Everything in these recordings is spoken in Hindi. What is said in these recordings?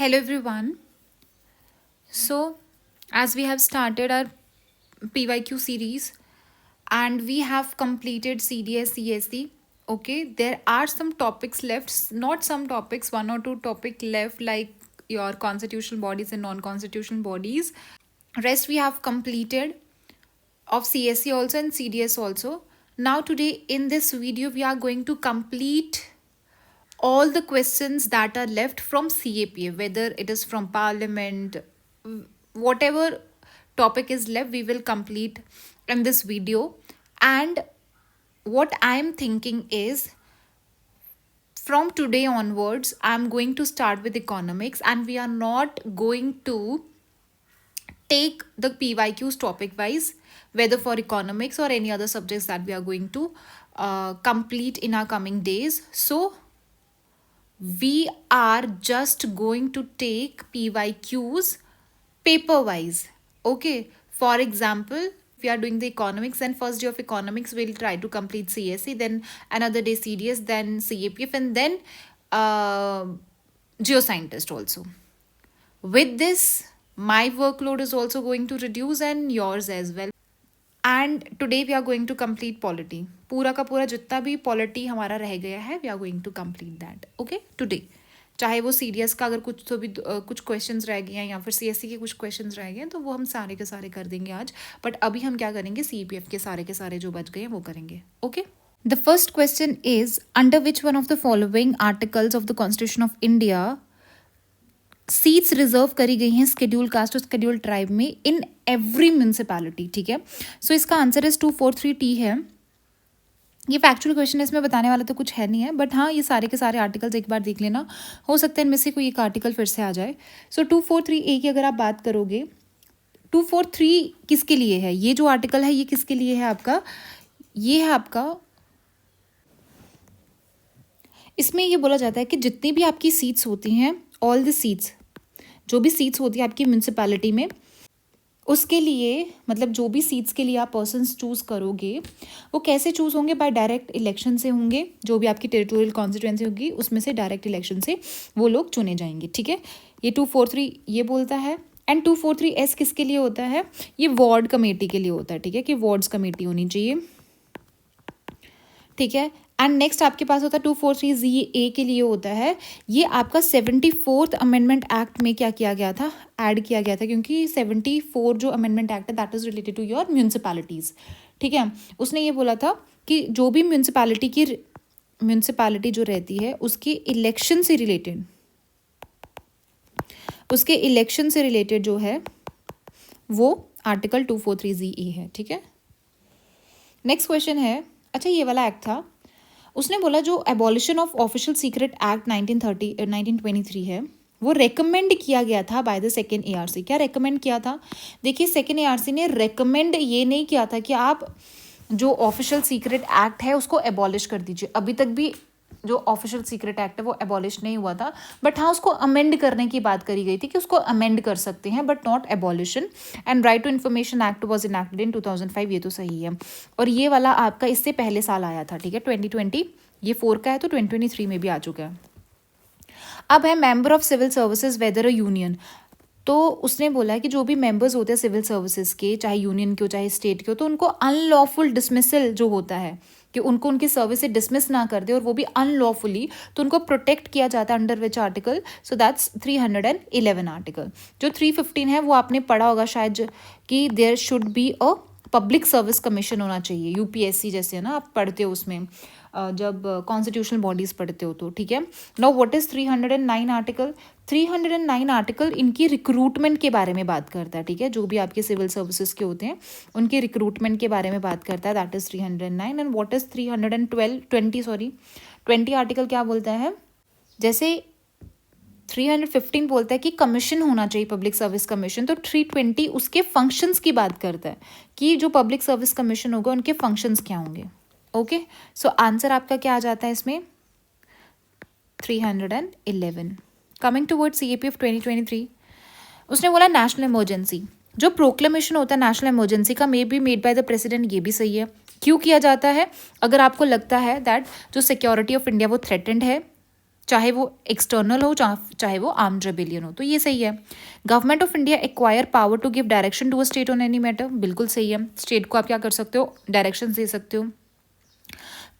Hello everyone. So, as we have started our PYQ series and we have completed CDS CSC, okay, there are some topics left, not some topics, one or two topic left like your constitutional bodies and non-constitutional bodies. Rest we have completed of CSC also and CDS also. Now today in this video we are going to complete all the questions that are left from CAPA, whether it is from Parliament, whatever topic is left, we will complete in this video. And what I am thinking is from today onwards, I'm going to start with economics, and we are not going to take the PYQs topic wise, whether for economics or any other subjects that we are going to complete in our coming days. So, we are just going to take PYQs paper wise. Okay, for example, if we are doing the economics, then first day of economics we'll try to complete CSE, then another day CDS, then CAPF, and then uh, geoscientist also. With this, my workload is also going to reduce and yours as well. And today we are going to complete polity, पूरा का पूरा जितना भी पॉलिटी हमारा रह गया है we are going to complete that okay today. चाहे वो सीडीएस का अगर कुछ तो भी कुछ क्वेश्चंस रह गए हैं या फिर सीएससी के कुछ क्वेश्चंस रह गए हैं तो वो हम सारे के सारे कर देंगे आज। बट अभी हम क्या करेंगे, सीपीएफ के सारे जो बच गए हैं वो करेंगे। Okay, the first question is under which one of the following articles of the constitution of India seats reserve करी गई हैं स्केड्यूल कास्ट और स्केड्यूल ट्राइब में इन एवरी म्यूनसिपैलिटी। ठीक है, सो इसका आंसर इज 243T है। ये फैक्चुअल क्वेश्चन है, इसमें बताने वाला तो कुछ है नहीं है, बट हाँ ये सारे के सारे आर्टिकल्स एक बार देख लेना, हो सकता है इनमें से कोई एक आर्टिकल फिर से आ जाए। सो 243A की अगर आप बात करोगे, 243 किसके लिए है, ये जो आर्टिकल है ये किसके लिए है आपका, ये है आपका, इसमें ये बोला जाता है कि जितनी भी आपकी सीट्स होती हैं, ऑल द सीट्स, जो भी सीट्स होती है आपकी म्यूनसिपैलिटी में, उसके लिए मतलब जो भी सीट्स के लिए आप पर्सन्स चूज़ करोगे वो कैसे चूज़ होंगे, बाय डायरेक्ट इलेक्शन से होंगे। जो भी आपकी टेरिटोरियल कॉन्स्टिट्यूएंसी होगी उसमें से डायरेक्ट इलेक्शन से वो लोग चुने जाएंगे। ठीक है, ये 243 ये बोलता है। एंड 243S किसके लिए होता है, ये वार्ड कमेटी के लिए होता है। ठीक है, कि वार्ड्स कमेटी होनी चाहिए। ठीक है, एंड नेक्स्ट आपके पास होता है 243ZA के लिए होता है, ये आपका 74th अमेंडमेंट एक्ट में क्या किया गया था, ऐड किया गया था, क्योंकि 74 जो अमेंडमेंट एक्ट है that is related to your municipalities. ठीक है, उसने ये बोला था कि जो भी म्यूनसिपैलिटी जो रहती है उसके इलेक्शन से रिलेटेड जो है वो आर्टिकल 243ZA है। ठीक है, नेक्स्ट क्वेश्चन है, अच्छा ये वाला एक्ट था, उसने बोला जो abolition of official secret act 1923 है वो रेकमेंड किया गया था बाय द सेकेंड ARC। क्या रेकमेंड किया था, देखिए सेकेंड ARC ने रेकमेंड ये नहीं किया था कि आप जो ऑफिशियल सीक्रेट एक्ट है उसको एबॉलिश कर दीजिए। अभी तक भी जो ऑफिशियल सीक्रेट एक्ट है वो एबॉलिश नहीं हुआ था, बट हाँ उसको अमेंड करने की बात करी गई थी कि उसको अमेंड कर सकते हैं but not abolition. And right to information act was enacted in 2005, ये तो सही है। और ये वाला आपका इससे पहले साल आया था। ठीक है, 2020, ये 4 का है तो 2023 में भी आ चुका है। अब है member of civil services whether a union, तो उसने बोला है कि जो भी मेंबर्स होते हैं सिविल सर्विसेज के, चाहे यूनियन के हो चाहे स्टेट के हो, तो उनको अनलॉफुल डिसमिसल जो होता है कि उनको उनकी सर्विस से डिसमिस ना कर दे और वो भी अनलॉफुली, तो उनको प्रोटेक्ट किया जाता है under which article, so that's 311 आर्टिकल। जो 315 है वो आपने पढ़ा होगा शायद कि there should be a public service commission होना चाहिए, यूपीएससी जैसे है ना, आप पढ़ते हो उसमें जब कॉन्स्टिट्यूशनल बॉडीज पढ़ते हो तो। ठीक है, now what is 309 article, 309 article इनकी रिक्रूटमेंट के बारे में बात करता है। ठीक है, जो भी आपके सिविल सर्विसेज के होते हैं उनके रिक्रूटमेंट के बारे में बात करता है, that is 309। And what is 20 article क्या बोलता है, जैसे 315 बोलता है कि कमीशन होना चाहिए, पब्लिक सर्विस कमीशन, तो 320 उसके फंक्शंस की बात करता है कि जो पब्लिक सर्विस कमीशन होगा उनके फंक्शंस क्या होंगे। ओके, सो आंसर आपका क्या आ जाता है इसमें, 311। कमिंग टूवर्ड CAPF 2023, उसने बोला नेशनल इमरजेंसी, जो प्रोक्लेमेशन होता है नेशनल इमरजेंसी का may be made by the president, ये भी सही है। क्यों किया जाता है, अगर आपको लगता है दैट जो सिक्योरिटी ऑफ इंडिया वो थ्रेटेंड है, चाहे वो एक्सटर्नल हो चाहे वो आर्म्ड रेबेलियन हो, तो ये सही है। Government of India acquire power to give direction to a state on any matter, बिल्कुल सही है। स्टेट को आप क्या कर सकते हो, डायरेक्शन दे सकते हो।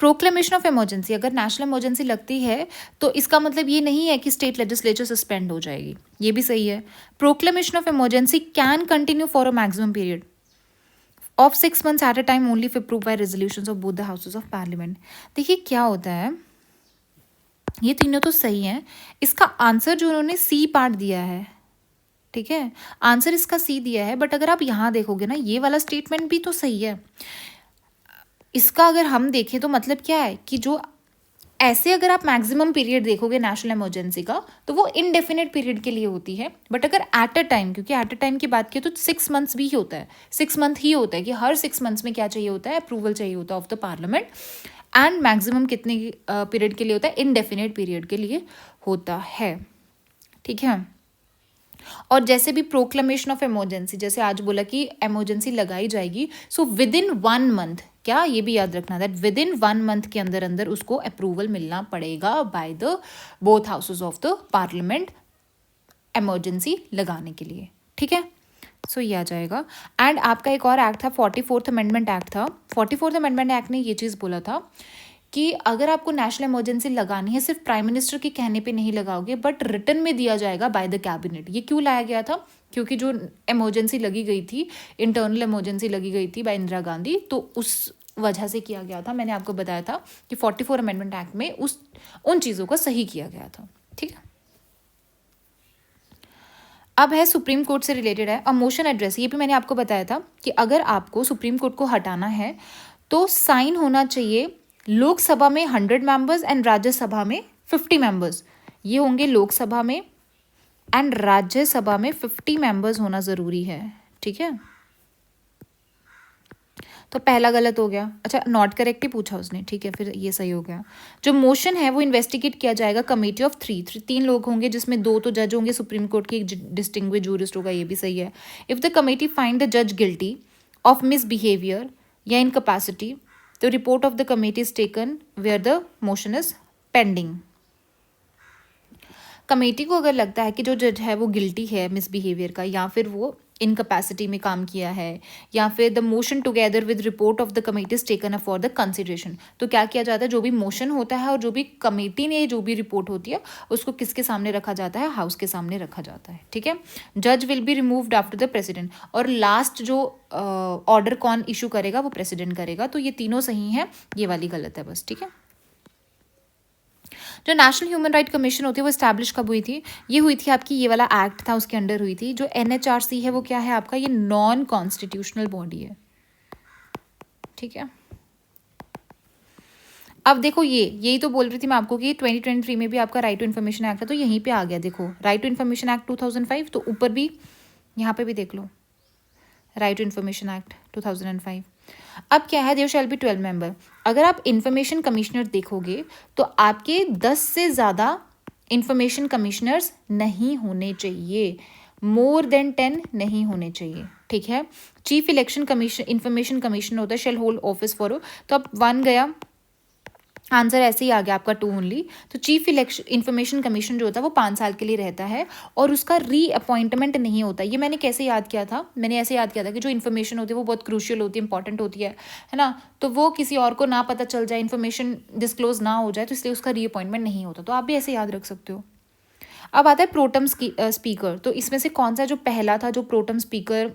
प्रोक्लेमेशन ऑफ इमरजेंसी, अगर नेशनल इमरजेंसी लगती है तो इसका मतलब ये नहीं है कि स्टेट लेजिस्लेचर सस्पेंड हो जाएगी, ये भी सही है। Proclamation of emergency can continue for a maximum period of 6 months at a time only if approved by resolutions of both the houses of parliament. देखिए क्या होता है, ये तीनों तो सही हैं, इसका आंसर जो उन्होंने सी पार्ट दिया है, ठीक है, आंसर इसका सी दिया है, बट अगर आप यहाँ देखोगे ना, ये वाला स्टेटमेंट भी तो सही है। इसका अगर हम देखें तो मतलब क्या है कि जो ऐसे अगर आप मैक्सिमम पीरियड देखोगे नेशनल इमरजेंसी का तो वो इनडेफिनेट पीरियड के लिए होती है, बट अगर एट अ टाइम, क्योंकि एट अ टाइम की बात की तो 6 months भी होता है, 6 month ही होता है कि हर 6 months में क्या चाहिए होता है, अप्रूवल चाहिए होता है of the parliament. And maximum कितने पीरियड के लिए होता है, इनडेफिनेट पीरियड के लिए होता है, ठीक है। और जैसे भी प्रोक्लेमेशन ऑफ इमरजेंसी, जैसे आज बोला कि इमरजेंसी लगाई जाएगी, सो विद इन 1 month, क्या ये भी याद रखना दैट विद इन 1 month के अंदर अंदर उसको अप्रूवल मिलना पड़ेगा by the both houses of the parliament emergency लगाने के लिए, ठीक है। सो ये आ जाएगा। एंड आपका एक और एक्ट था, 44th अमेंडमेंट एक्ट था। 44th अमेंडमेंट एक्ट ने ये चीज़ बोला था कि अगर आपको नेशनल इमरजेंसी लगानी है, सिर्फ प्राइम मिनिस्टर के कहने पे नहीं लगाओगे, बट रिटन में दिया जाएगा बाय द कैबिनेट। ये क्यों लाया गया था, क्योंकि जो इमरजेंसी लगी गई थी, इंटरनल इमरजेंसी लगी गई थी बाय इंदिरा गांधी, तो उस वजह से किया गया था। मैंने आपको बताया था कि 44 अमेंडमेंट एक्ट में उन चीज़ों को सही किया गया था, ठीक है। अब है सुप्रीम कोर्ट से रिलेटेड है, अ मोशन एड्रेस। ये भी मैंने आपको बताया था कि अगर आपको सुप्रीम कोर्ट को हटाना है तो साइन होना चाहिए लोकसभा में 100 मेंबर्स एंड राज्यसभा में 50 मेंबर्स। ये होंगे लोकसभा में, एंड राज्यसभा में 50 मेंबर्स होना ज़रूरी है, ठीक है। तो पहला गलत हो गया, अच्छा नॉट करेक्ट ही पूछा उसने, ठीक है, फिर ये सही हो गया। जो मोशन है वो इन्वेस्टिगेट किया जाएगा कमेटी ऑफ 3 लोग होंगे, जिसमें 2 तो जज होंगे सुप्रीम कोर्ट के, एक डिस्टिंग्विश जूरिस्ट होगा, ये भी सही है। If the committee find the जज गिल्टी ऑफ मिसबिहेवियर या incapacity, the report of the committee is taken where the motion is pending. Committee को अगर लगता है कि जो जज है वो गिल्टी है मिसबिहेवियर का, या फिर वो इनकैपेसिटी में काम किया है, या फिर the motion together with report of the committee is taken up for the consideration, तो क्या किया जाता है, जो भी मोशन होता है और जो भी कमेटी ने जो भी रिपोर्ट होती है उसको किसके सामने रखा जाता है, हाउस के सामने रखा जाता है, ठीक है। जज will be removed after the president, और लास्ट जो ऑर्डर कौन इशू करेगा, वो प्रेसिडेंट करेगा। तो ये तीनों सही हैं, ये वाली गलत है बस, ठीक है। जो नेशनल ह्यूमन राइट कमीशन होती है वो इस्टेब्लिश कब हुई थी, ये हुई थी आपकी, ये वाला एक्ट था उसके अंडर हुई थी। जो NHRC है वो क्या है आपका, ये नॉन कॉन्स्टिट्यूशनल बॉडी है, ठीक है। अब देखो यही तो बोल रही थी मैं आपको कि 2023 में भी आपका राइट टू इन्फॉर्मेशन एक्ट है, तो यहीं पे आ गया, देखो राइट टू इन्फॉर्मेशन एक्ट 2005, तो ऊपर भी यहाँ पे भी देख लो राइट टू इन्फॉर्मेशन एक्ट 2005। अब क्या है, देयर शैल बी 12 मेंबर। अगर आप इंफॉर्मेशन कमिश्नर देखोगे तो आपके 10 से ज़्यादा इंफॉर्मेशन कमिश्नर्स नहीं होने चाहिए, मोर देन 10 नहीं होने चाहिए, ठीक है। Chief election commission information commissioner होता है, शेल होल्ड ऑफिस फॉर, तो अब 1 गया, आंसर ऐसे ही आ गया आपका 2 ओनली। तो चीफ इलेक्शन इंफॉर्मेशन कमीशन जो होता है वो 5 साल के लिए रहता है, और उसका रीअपॉइंटमेंट नहीं होता। ये मैंने कैसे याद किया था, मैंने ऐसे याद किया था कि जो इन्फॉर्मेशन होती है वो बहुत क्रूशियल होती है, इंपॉर्टेंट होती है ना, तो वो किसी और को ना पता चल जाए, इन्फॉर्मेशन डिस्क्लोज ना हो जाए, तो इसलिए उसका रीअपॉइंटमेंट नहीं होता। तो आप भी ऐसे याद रख सकते हो। अब आता है प्रोटम स्पीकर, तो इसमें से कौन सा जो पहला था जो प्रोटम स्पीकर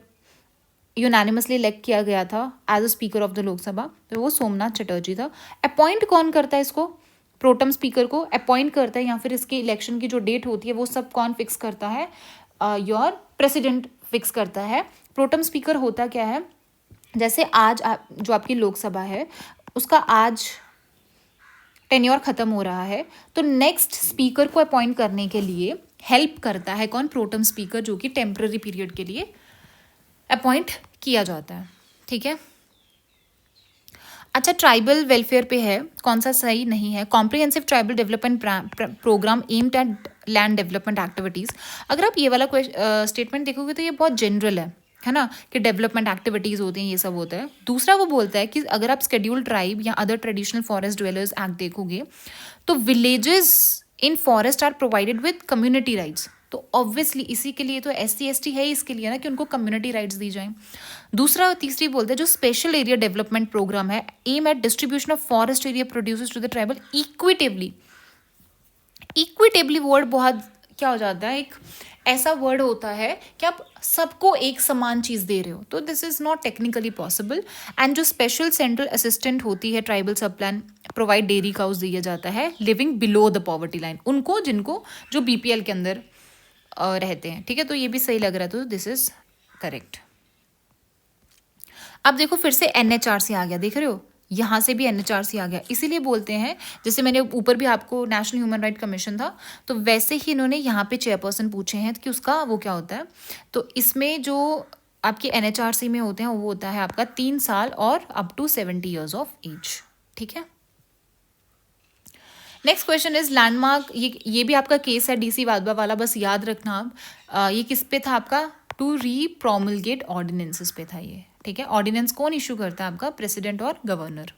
यूनानिमसली इलेक्ट किया गया था as a speaker of the Lok Sabha, तो वो सोमनाथ चटर्जी था। अपॉइंट कौन करता है इसको, प्रोटम स्पीकर को अपॉइंट करता है, या फिर इसकी इलेक्शन की जो डेट होती है वो सब कौन फिक्स करता है, योर प्रेसिडेंट फिक्स करता है। प्रोटम स्पीकर होता क्या है, जैसे आज जो आपकी लोकसभा है उसका आज टेन्योर खत्म हो रहा है, तो नेक्स्ट स्पीकर को अपॉइंट करने के लिए हेल्प करता है कौन, प्रोटम स्पीकर, जो कि टेम्पररी पीरियड के लिए अपॉइंट किया जाता है, ठीक है। अच्छा ट्राइबल वेलफेयर पे है, कौन सा सही नहीं है, comprehensive tribal development programme aimed at land development activities. अगर आप ये वाला स्टेटमेंट देखोगे तो ये बहुत जनरल है ना, कि डेवलपमेंट एक्टिविटीज़ होती हैं, ये सब होता है। दूसरा वो बोलता है कि अगर आप शेड्यूल्ड ट्राइब या other traditional forest dwellers act देखोगे तो villages in forest are provided with community rights. तो ऑब्वियसली इसी के लिए तो SC ST है इसके लिए ना कि उनको कम्युनिटी राइट्स दी जाएं। दूसरा तीसरी बोलते हैं जो स्पेशल एरिया डेवलपमेंट प्रोग्राम है aim at distribution of forest area producers to the tribal equitably. Equitably word बहुत क्या हो जाता है, एक ऐसा वर्ड होता है कि आप सबको एक समान चीज़ दे रहे हो, तो this is not technically possible. And जो स्पेशल सेंट्रल असिस्टेंट होती है ट्राइबल सब प्लान प्रोवाइड डेयरी काउस दिया जाता है living below the poverty line, उनको जिनको जो BPL के अंदर रहते हैं। ठीक है, तो ये भी सही लग रहा है, तो दिस इज करेक्ट। अब देखो फिर से NHRC आ गया, देख रहे हो यहाँ से भी NHRC आ गया, इसीलिए बोलते हैं जैसे मैंने ऊपर भी आपको नेशनल ह्यूमन राइट कमीशन था, तो वैसे ही इन्होंने यहाँ पे चेयरपर्सन पूछे हैं कि उसका वो क्या होता है। तो इसमें जो आपके NHRC में होते हैं वो होता है आपका 3 साल और up to 70 years of age. ठीक है, नेक्स्ट क्वेश्चन इज लैंडमार्क। ये भी आपका केस है DC वाधवा वाला, बस याद रखना आप। ये किस पे था आपका, टू री-प्रोमलगेट ऑर्डिनेंसेस पे था ये। ठीक है, ऑर्डिनेंस कौन इशू करता है आपका, प्रेसिडेंट और गवर्नर।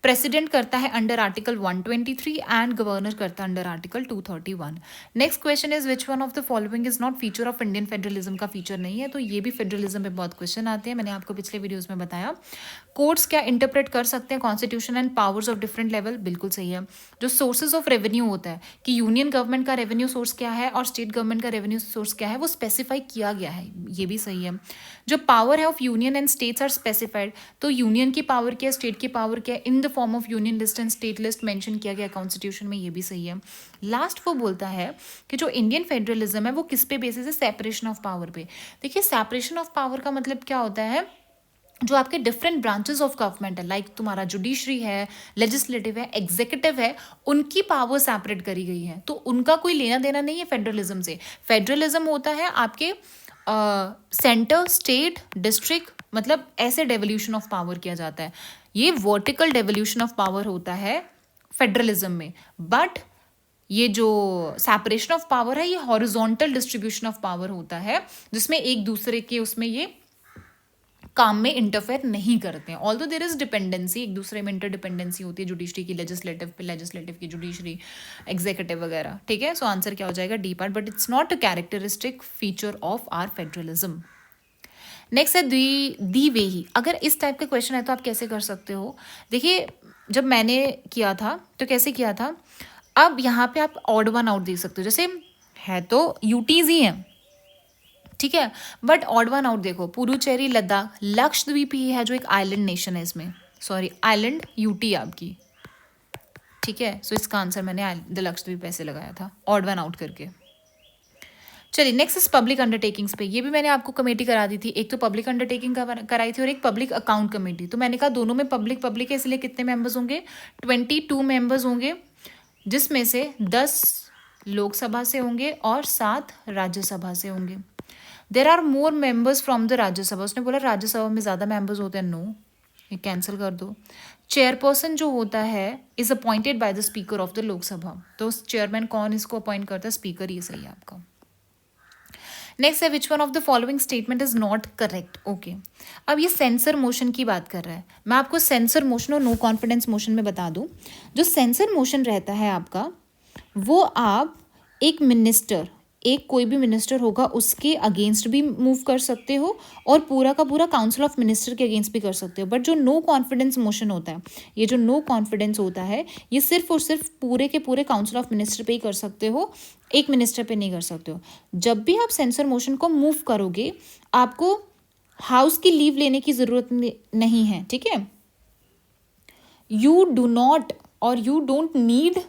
प्रेसिडेंट करता है अंडर आर्टिकल 123 एंड गवर्नर करता है under article 231। Next question is which one of the following is not feature of Indian federalism, का फीचर नहीं है। तो ये भी फेडरलिज्म पे बहुत क्वेश्चन आते हैं, मैंने आपको पिछले वीडियोस में बताया। कोर्ट्स क्या इंटरप्रेट कर सकते हैं constitution and powers of different level, बिल्कुल सही है। जो सोर्सेज ऑफ रेवेन्यू होता है कि यूनियन गवर्नमेंट का रेवेन्यू सोर्स क्या है और स्टेट गवर्नमेंट का रेवेन्यू सोर्स क्या है, वो स्पेसिफाई किया गया है, ये भी सही है। जो पावर है of union and states are specified, तो यूनियन की पावर क्या है, स्टेट की पावर क्या है, in the form of union list and state list mention किया गया कॉन्स्टिट्यूशन में, ये भी सही है। लास्ट वो बोलता है कि जो इंडियन फेडरलिज्म है वो किस पे बेसिस है, सेपरेशन ऑफ पावर पे। देखिए सेपरेशन ऑफ पावर का मतलब क्या होता है, जो आपके डिफरेंट ब्रांचेस ऑफ गवर्नमेंट है, लाइक तुम्हारा जुडिशरी है, लेजिस्लेटिव है, एग्जीक्यूटिव है, उनकी पावर सेपरेट करी गई है, तो उनका कोई लेना देना नहीं है फेडरलिज्म से। फेडरलिज्म होता है आपके सेंटर, स्टेट, डिस्ट्रिक्ट, मतलब ऐसे डेवोल्यूशन ऑफ पावर किया जाता है। ये वर्टिकल डेवोल्यूशन ऑफ पावर होता है फेडरलिज्म में, बट ये जो सेपरेशन ऑफ पावर है ये हॉरिजॉन्टल डिस्ट्रीब्यूशन ऑफ पावर होता है, जिसमें एक दूसरे के उसमें ये काम में इंटरफेयर नहीं करते हैं। ऑल्दो देयर इज डिपेंडेंसी, एक दूसरे में इंटरडिपेंडेंसी होती है, जुडिशरी की लेजिस्लेटिव पे, लेजिस्लेटिव की जुडिशरी, एग्जीक्यूटिव वगैरह। ठीक है, सो आंसर क्या हो जाएगा, D part, but it's not a characteristic feature of our federalism. Next है दी वे ही। अगर इस टाइप का क्वेश्चन है तो आप कैसे कर सकते हो, देखिए जब मैंने किया था तो कैसे किया था, अब यहाँ पे आप ऑड वन आउट दे सकते हो, जैसे है तो यूटीज ही हैं, ठीक है, बट ऑड वन आउट देखो, पुडुचेरी, लद्दाख, लक्षद्वीप ही है जो एक आइलैंड नेशन है, इसमें सॉरी आइलैंड यूटी आपकी। ठीक है, सो इसका आंसर मैंने द लक्षद्वीप ऐसे लगाया था ऑड वन आउट करके। चलिए नेक्स्ट इज पब्लिक अंडरटेकिंग्स पे, ये भी मैंने आपको कमेटी करा दी थी, एक तो पब्लिक अंडरटेकिंग कराई थी और एक पब्लिक अकाउंट कमेटी। तो मैंने कहा दोनों में पब्लिक है, इसलिए कितने मेंबर्स होंगे, 22 मेंबर्स होंगे, जिसमें से 10 लोकसभा से होंगे और 7 राज्यसभा से होंगे। There are more members from the Rajya Sabha, उसने बोला राज्यसभा में ज़्यादा मेंबर्स होते हैं, नो, ये कैंसिल कर दो। चेयरपर्सन जो होता है is appointed by the speaker of the Lok Sabha, तो चेयरमैन कौन इसको अपॉइंट करता है, स्पीकर, ये सही है आपका। नेक्स्ट है which one of the following statement is not correct, okay. अब ये सेंसर मोशन की बात कर रहा है, मैं आपको सेंसर मोशन और नो कॉन्फिडेंस मोशन में बता दूं। जो सेंसर मोशन रहता है आपका, वो आप एक मिनिस्टर, एक कोई भी मिनिस्टर होगा उसके अगेंस्ट भी मूव कर सकते हो और पूरा का पूरा काउंसिल ऑफ मिनिस्टर के अगेंस्ट भी कर सकते हो। बट जो नो कॉन्फिडेंस मोशन होता है, ये जो नो कॉन्फिडेंस होता है, ये सिर्फ और सिर्फ पूरे के पूरे काउंसिल ऑफ मिनिस्टर पे ही कर सकते हो, एक मिनिस्टर पे नहीं कर सकते हो। जब भी आप सेंसर मोशन को मूव करोगे, आपको हाउस की लीव लेने की जरूरत नहीं है, ठीक है। यू डू नॉट और you don't need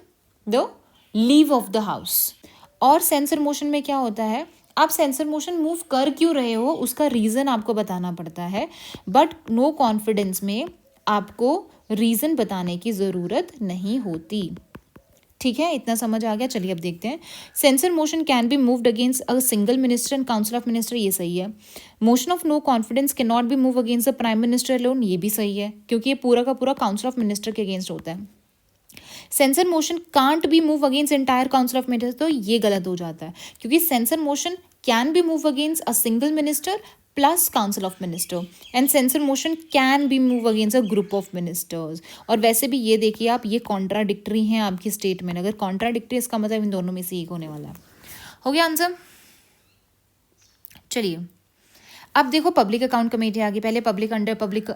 the leave of the house. और सेंसर मोशन में क्या होता है, आप सेंसर मोशन मूव कर क्यों रहे हो उसका रीज़न आपको बताना पड़ता है, बट नो कॉन्फिडेंस में आपको रीज़न बताने की ज़रूरत नहीं होती। ठीक है, इतना समझ आ गया। चलिए अब देखते हैं, censure motion can be moved against a single minister and council of minister, ये सही है। Motion of no confidence can not be move against the prime minister alone, ये भी सही है, क्योंकि ये पूरा का पूरा काउंसिल ऑफ मिनिस्टर के अगेंस्ट होता है। Censure motion can't be move against entire council of minister, तो ये गलत हो जाता है, क्योंकि censure motion can B move against a single minister plus council of minister, and censor motion can be moved against a group of ministers. और वैसे भी ये देखिए आप, ये कॉन्ट्राडिक्टरी हैं आपकी स्टेटमेंट, अगर कॉन्ट्राडिक्टरी इसका मतलब इन दोनों में से एक होने वाला है। हो गया आंसर। चलिए अब देखो पब्लिक अकाउंट कमेटी आ गई, पहले public under public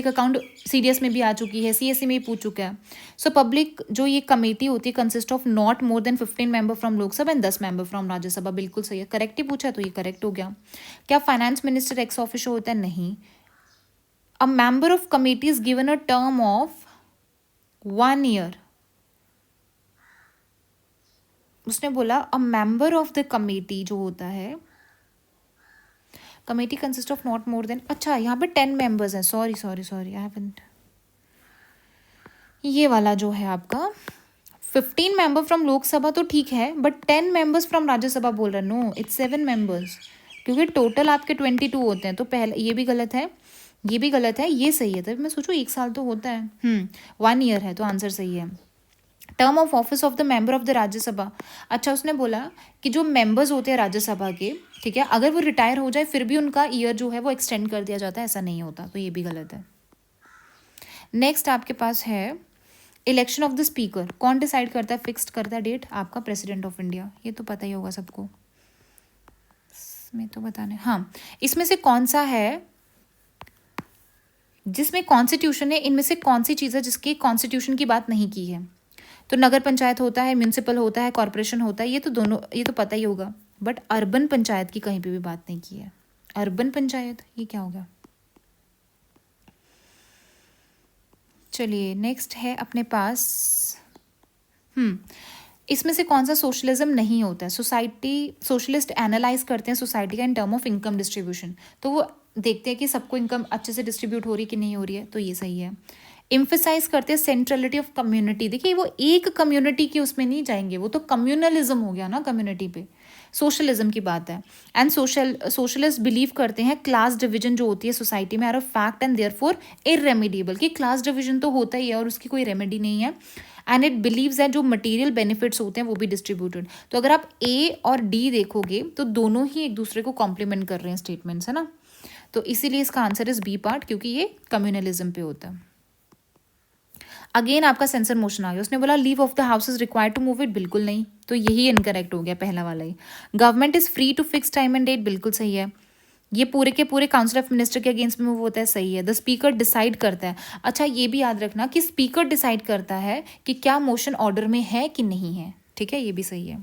account CDS में भी आ चुकी है, सीएससी में भी पूछ चुका है। सो पब्लिक जो ये कमेटी होती है consist of not more than 15 member from Lok Sabha and 10 member from Rajya Sabha. बिल्कुल सही है, करेक्ट ही पूछा तो ये करेक्ट हो गया। क्या फाइनेंस मिनिस्टर एक्स ऑफिशियो होता है? नहीं। A member of committee is given a term of 1 year. उसने बोला a member of the committee जो होता है, committee consist of not more than, अच्छा यहाँ पे 10 मेंबर्स हैं, सॉरी आई हैवंट, ये वाला जो है आपका 15 मेंबर फ्रॉम लोकसभा तो ठीक है, बट 10 मेंबर्स फ्रॉम राज्यसभा बोल रहा है। नो, इट्स 7 मेंबर्स, क्योंकि टोटल आपके 22 होते हैं। तो पहले ये भी गलत है, ये भी गलत है, ये सही है। तभी मैं सोचूं 1 साल तो होता है, 1 ईयर है, तो आंसर सही है। Term of office of the member of the Rajya Sabha, अच्छा उसने बोला कि जो मेंबर्स होते हैं राज्यसभा के, ठीक है, अगर वो रिटायर हो जाए फिर भी उनका ईयर जो है वो एक्सटेंड कर दिया जाता है, ऐसा नहीं होता, तो ये भी गलत है। नेक्स्ट आपके पास है इलेक्शन ऑफ द स्पीकर, कौन डिसाइड करता है, फिक्स्ड करता है डेट? आपका प्रेसिडेंट ऑफ इंडिया, ये तो पता ही होगा सबको, इसमें तो बताने, हाँ इसमें से कौन सा है जिसमें कॉन्स्टिट्यूशन है, इनमें से कौन सी चीज़ है जिसकी कॉन्स्टिट्यूशन की बात नहीं की है? तो नगर पंचायत होता है, म्यूनिसिपल होता है, कॉरपोरेशन होता है, ये तो दोनों, ये तो पता ही होगा, बट अर्बन पंचायत की कहीं पे भी बात नहीं की है। अर्बन पंचायत, ये क्या होगा? चलिए नेक्स्ट है अपने पास, इसमें से कौन सा सोशलिज्म नहीं होता है? सोसाइटी, सोशलिस्ट एनालाइज करते हैं सोसाइटी का in term of income distribution, तो वो देखते हैं कि सबको इनकम अच्छे से डिस्ट्रीब्यूट हो रही है कि नहीं हो रही है, तो ये सही है। इम्फेसाइज करते हैं सेंट्रलिटी ऑफ कम्युनिटी, देखिए वो एक कम्युनिटी की उसमें नहीं जाएंगे, वो तो कम्युनलिज्म हो गया ना कम्युनिटी पे, सोशलिज्म की बात है। एंड सोशलिस्ट बिलीव करते हैं क्लास डिवीजन जो होती है सोसाइटी में are a fact and therefore irremediable, कि क्लास डिवीजन तो होता ही है और उसकी कोई रेमेडी नहीं है। एंड इट बिलीव्स है जो मटेरियल बेनिफिट्स होते हैं वो भी डिस्ट्रीब्यूटेड। तो अगर आप ए और डी देखोगे तो दोनों ही एक दूसरे को कॉम्प्लीमेंट कर रहे हैं स्टेटमेंट्स, है ना, तो इसीलिए इसका आंसर इज बी पार्ट, क्योंकि ये कम्युनलिज्म पे होता है। अगेन आपका सेंसर मोशन आ गया, उसने बोला leave of the house is required to move it, बिल्कुल नहीं, तो यही इनकरेक्ट हो गया पहला वाला ही। Government is free to fix time and date, बिल्कुल सही है। ये पूरे के पूरे काउंसिल ऑफ मिनिस्टर के अगेंस्ट में मूव होता है, सही है। द स्पीकर डिसाइड करता है, अच्छा ये भी याद रखना कि स्पीकर डिसाइड करता है कि क्या मोशन ऑर्डर में है कि नहीं है, ठीक है, ये भी सही है।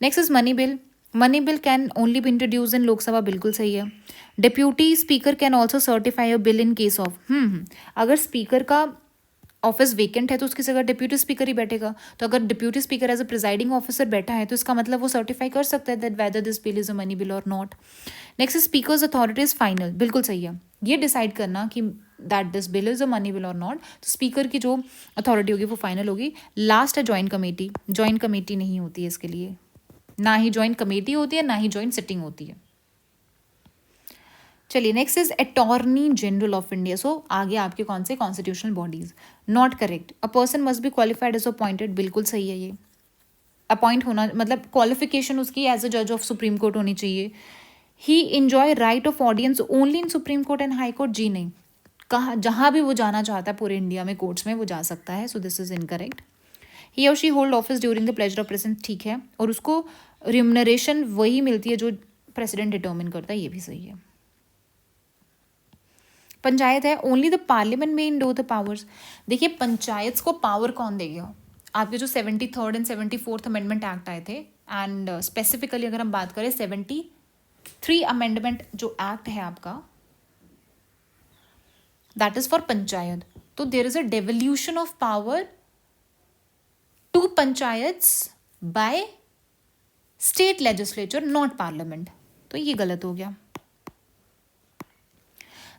Next is money bill, money bill can only be introduce इन लोकसभा, बिल्कुल सही है। Deputy speaker can also certify a bill in case of, अगर स्पीकर का ऑफिस वेकेंट है तो उसकी जगह डिप्यूटी स्पीकर ही बैठेगा, तो अगर deputy speaker as a presiding officer बैठा है तो इसका मतलब वो सर्टिफाई कर सकता है that whether this bill is a money bill और not. Next speaker's authority is final, बिल्कुल सही है, ये डिसाइड करना कि that this bill is a money bill और नॉट, तो स्पीकर की जो अथॉरिटी होगी वो फाइनल होगी। लास्ट है जॉइंट कमेटी, जॉइंट कमेटी नहीं होती है इसके लिए, ना ही जॉइंट कमेटी होती है ना ही जॉइंट सिटिंग होती है। चलिए next is attorney general of India, so आगे आपके कौन से constitutional bodies, not correct. A person must be qualified as appointed, बिल्कुल सही है, ये अपॉइंट होना मतलब क्वालिफिकेशन उसकी एज अ जज ऑफ सुप्रीम कोर्ट होनी चाहिए। He enjoy right of audience only in supreme court and high court, जी नहीं, कहाँ जहाँ भी वो जाना चाहता है पूरे इंडिया में कोर्ट्स में वो जा सकता है, सो दिस इज इनकरेक्ट। ही और she hold office during the pleasure of president, ठीक है, और उसको रिम्यूनरेशन वही मिलती है जो प्रेसिडेंट डिटर्मिन करता है, ये भी सही है। पंचायत है ओनली द पार्लियामेंट में इन डो द पावर्स, देखिए पंचायत को पावर कौन देगा? आपके जो 73rd and 74th amendment act आए थे, एंड स्पेसिफिकली अगर हम बात करें 73 अमेंडमेंट जो एक्ट है आपका, दैट इज फॉर पंचायत, तो there is a devolution of power to panchayats by state legislature not parliament, तो ये गलत हो गया।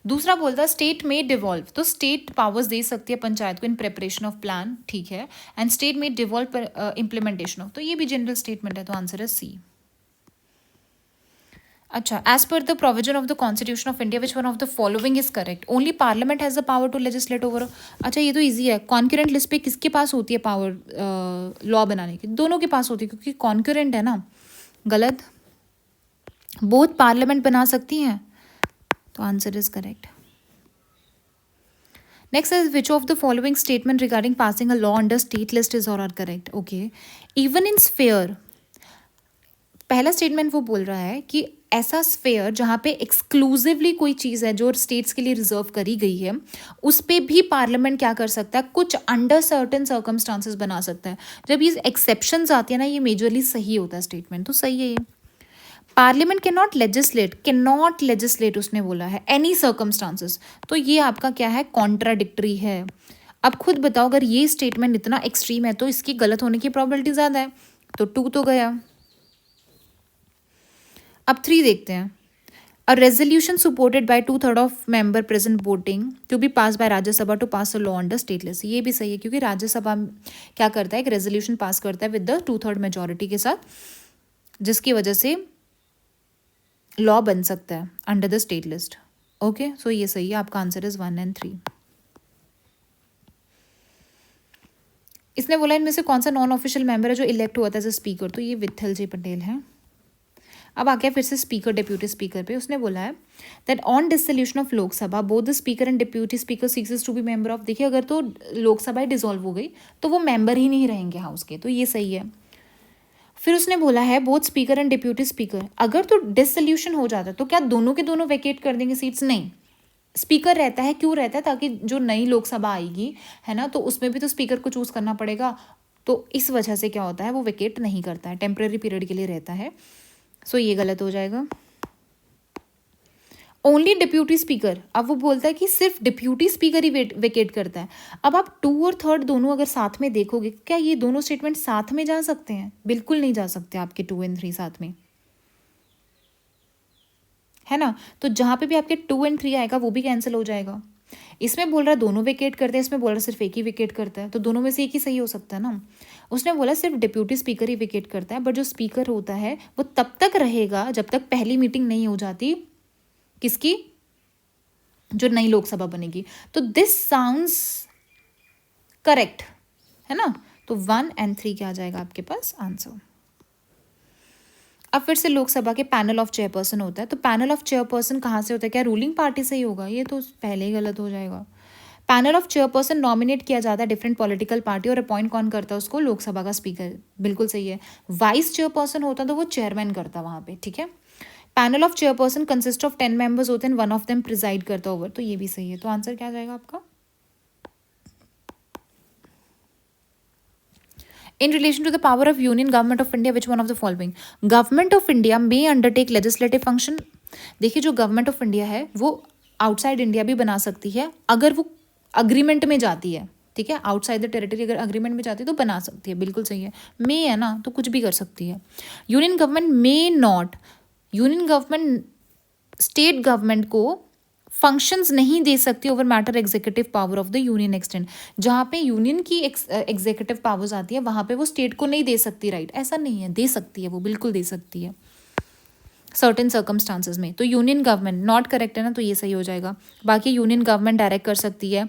दूसरा बोलता है स्टेट में डिवॉल्व, तो स्टेट पावर्स दे सकती है पंचायत को इन प्रिपरेशन ऑफ प्लान, ठीक है, एंड स्टेट में डिवॉल्व इम्प्लीमेंटेशन ऑफ, तो ये भी जनरल स्टेटमेंट है, तो आंसर है सी। अच्छा, as per the provision of the constitution of India which one of the following is correct, only parliament has the power to legislate over, अच्छा ये तो ईजी है, कॉन्करेंट लिस्ट पे किसके पास होती है पावर लॉ बनाने की? दोनों के पास होती है, क्योंकि कॉन्करेंट है ना, गलत, बोथ पार्लियामेंट बना सकती हैं, तो answer is correct. Next is which of the following statement regarding passing a law under state list is or are correct? Okay. Even in sphere, पहला स्टेटमेंट वो बोल रहा है कि ऐसा स्फेयर जहाँ पे एक्सक्लूसिवली कोई चीज़ है जो स्टेट्स के लिए रिजर्व करी गई है, उस पर भी पार्लियामेंट क्या कर सकता है, कुछ अंडर सर्टन सर्कमस्टांसेस बना सकता है. जब ये एक्सेप्शंस आती है ना, ये मेजरली सही होता है स्टेटमेंट, तो सही है ये. पार्लियामेंट कैन नॉट लेजिस्लेट उसने बोला है एनी सर्कमस्टांसेस, तो ये आपका क्या है, कॉन्ट्राडिक्टरी है. अब खुद बताओ, अगर ये स्टेटमेंट इतना एक्सट्रीम है तो इसकी गलत होने की प्रोबेबिलिटी ज़्यादा है, तो 2 तो गया. अब 3 देखते हैं. A resolution supported by 2/3 of member present voting to be pass by Rajya Sabha to pass a law under state list. ये भी सही है, क्योंकि राज्यसभा क्या करता है, एक रेजोल्यूशन पास करता है विद द 2/3 मेजोरिटी के साथ, जिसकी वजह से लॉ बन सकता है under the state list. Okay, so ये सही है, आपका आंसर इज 1 and 3. इसने बोला इनमें से कौन सा नॉन ऑफिशियल मेंबर है जो इलेक्ट हुआ था एज ए स्पीकर, तो ये विट्ठल जी पटेल है. अब आ गया फिर से स्पीकर डिप्यूटी स्पीकर पे. उसने बोला है that on dissolution of Lok Sabha both the speaker and deputy speaker सीक्सेस टू बी मेंबर ऑफ. देखिए, अगर तो लोकसभा डिसॉल्व हो गई तो वो मेंबर ही नहीं रहेंगे हाउस के, तो ये सही है. फिर उसने बोला है both speaker and deputy speaker, अगर तो डिसोल्यूशन हो जाता तो क्या दोनों के दोनों वेकेट कर देंगे सीट्स? नहीं, स्पीकर रहता है. क्यों रहता है? ताकि जो नई लोकसभा आएगी है ना, तो उसमें भी तो स्पीकर को चूज करना पड़ेगा, तो इस वजह से क्या होता है, वो वेकेट नहीं करता है, टेम्पररी पीरियड के लिए रहता है. सो ये गलत हो जाएगा. ओनली डिप्यूटी स्पीकर, अब वो बोलता है कि सिर्फ डिप्यूटी स्पीकर ही वेकेट करता है. अब आप 2 और 3 दोनों अगर साथ में देखोगे, क्या ये दोनों स्टेटमेंट साथ में जा सकते हैं? बिल्कुल नहीं जा सकते आपके 2 and 3 साथ में, है ना. तो जहाँ पे भी आपके 2 and 3 आएगा वो भी कैंसिल हो जाएगा. इसमें बोल रहा है दोनों वेकेट करते हैं, इसमें बोल रहा है सिर्फ एक ही वेकेट करता है, तो दोनों में से एक ही सही हो सकता है ना. उसने बोला सिर्फ डिप्यूटी स्पीकर ही वेकेट करता है, बट जो स्पीकर होता है वो तब तक रहेगा जब तक पहली मीटिंग नहीं हो जाती किसकी, जो नई लोकसभा बनेगी. तो दिस साउंड्स करेक्ट है ना. तो 1 and 3 क्या आ जाएगा आपके पास आंसर. अब फिर से लोकसभा के पैनल ऑफ चेयरपर्सन होता है, तो पैनल ऑफ चेयरपर्सन कहाँ से होता है? क्या रूलिंग पार्टी से ही होगा? ये तो पहले ही गलत हो जाएगा. पैनल ऑफ चेयरपर्सन नॉमिनेट किया जाता है डिफरेंट पॉलिटिकल पार्टी, और अपॉइंट कौन करता है उसको? लोकसभा का स्पीकर. बिल्कुल सही है. वाइस चेयरपर्सन होता तो वो चेयरमैन करता वहाँ पे, ठीक है. Panel of chairperson consist of 10 members होते हैं, 1 ऑफ देम प्रिजाइड करता ओवर, तो ये भी सही है. तो आंसर क्या आ जाएगा आपका. In relation to the power of Union Government of India, which one of the following? Government of India may undertake legislative function. देखिए, जो गवर्नमेंट ऑफ इंडिया है वो आउटसाइड इंडिया भी बना सकती है अगर वो अग्रीमेंट में जाती है, ठीक है. आउटसाइड द टेरिटरी अगर अग्रीमेंट में जाती है तो बना सकती है, बिल्कुल सही है. मे है ना, तो कुछ भी कर सकती है. Union government may not, union government state government को फंक्शंस नहीं दे सकती over matter executive power of the union extend. जहाँ पे यूनियन की एग्जीक्यूटिव पावर्स आती है वहाँ पे वो स्टेट को नहीं दे सकती, राइट. ऐसा नहीं है, दे सकती है, वो बिल्कुल दे सकती है सर्टेन सर्कमस्टांसेस में. तो यूनियन गवर्नमेंट नॉट करेक्ट है ना, तो ये सही हो जाएगा. बाकी यूनियन गवर्नमेंट डायरेक्ट कर सकती है